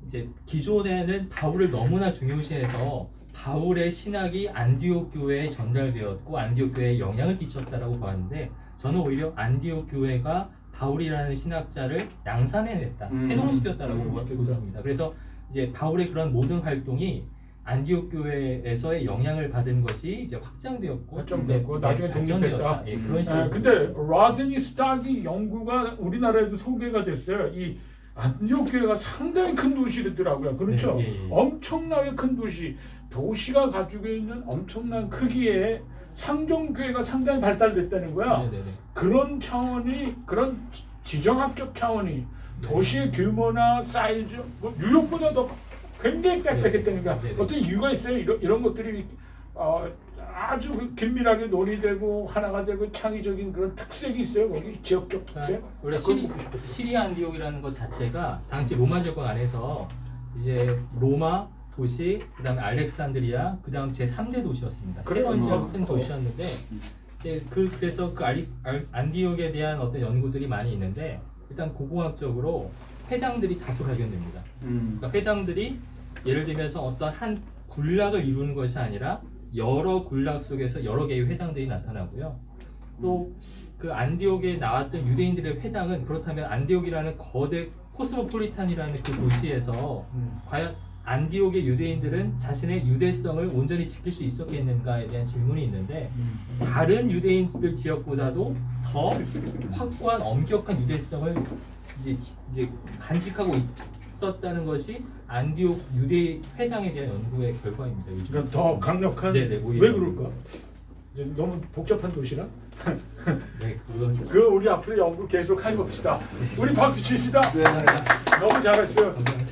이제 기존에는 바울을 너무나 중요시해서 바울의 신학이 안디옥 교회에 전달되었고 안디옥 교회에 영향을 끼쳤다라고 봤는데 저는 오히려 안디옥 교회가 바울이라는 신학자를 양산해냈다, 해동시켰다라고 보고 있습니다. 그래서 이제 바울의 그런 모든 활동이 안디옥 교회에서의 영향을 받은 것이 이제 확장되었고 확장되었고 나중에 독립했다. 발전되었다. 예, 그런 식으로. 근데 라드니 스탁이 연구가 우리나라에도 소개가 됐어요. 이 안디옥 교회가 상당히 큰 도시더라고요. 그렇죠? 네, 예, 예. 엄청나게 큰 도시가 가지고 있는 엄청난 크기의 상종교회가 상당히 발달됐다는 거야. 네네네. 그런 차원이 그런 지정학적 차원이 도시의 규모나 사이즈 뭐 뉴욕보다 더 굉장히 빽빽했다는 거야. 네네. 어떤 이유가 있어요? 이런 것들이 아주 긴밀하게 논의되고 하나가 되고 창의적인 그런 특색이 있어요. 거기 지역적 특색. 원래 그걸 보고 싶어요. 시리아 안디옥이라는 것 자체가 당시 로마 제국 안에서 이제 로마 도시, 그다음에 알렉산드리아, 그다음 제 3대 도시였습니다. 세 그래요? 번째로 큰 도시였는데 이제 그래서 그 안디옥에 대한 어떤 연구들이 많이 있는데 일단 고고학적으로 회당들이 다수 발견됩니다. 그러니까 회당들이 예를 들면서 어떤 한 군락을 이루는 것이 아니라 여러 군락 속에서 여러 개의 회당들이 나타나고요. 또 그 안디옥에 나왔던 유대인들의 회당은 그렇다면 안디옥이라는 거대 코스모폴리탄이라는 그 도시에서 과연 안디옥의 유대인들은 자신의 유대성을 온전히 지킬 수 있었겠는가에 대한 질문이 있는데 다른 유대인들 지역보다도 더 확고한 엄격한 유대성을 이제 간직하고 있었다는 것이 안디옥 유대 회당에 대한 연구의 결과입니다. 요즘. 그러니까 더 강력한 네네, 오히려. 왜 그럴까? 이제 너무 복잡한 도시라. 네, 그건 그 우리 앞으로 연구 계속 해봅시다. 우리 박수 칩시다. 네. 너무 잘했어요. 감사합니다.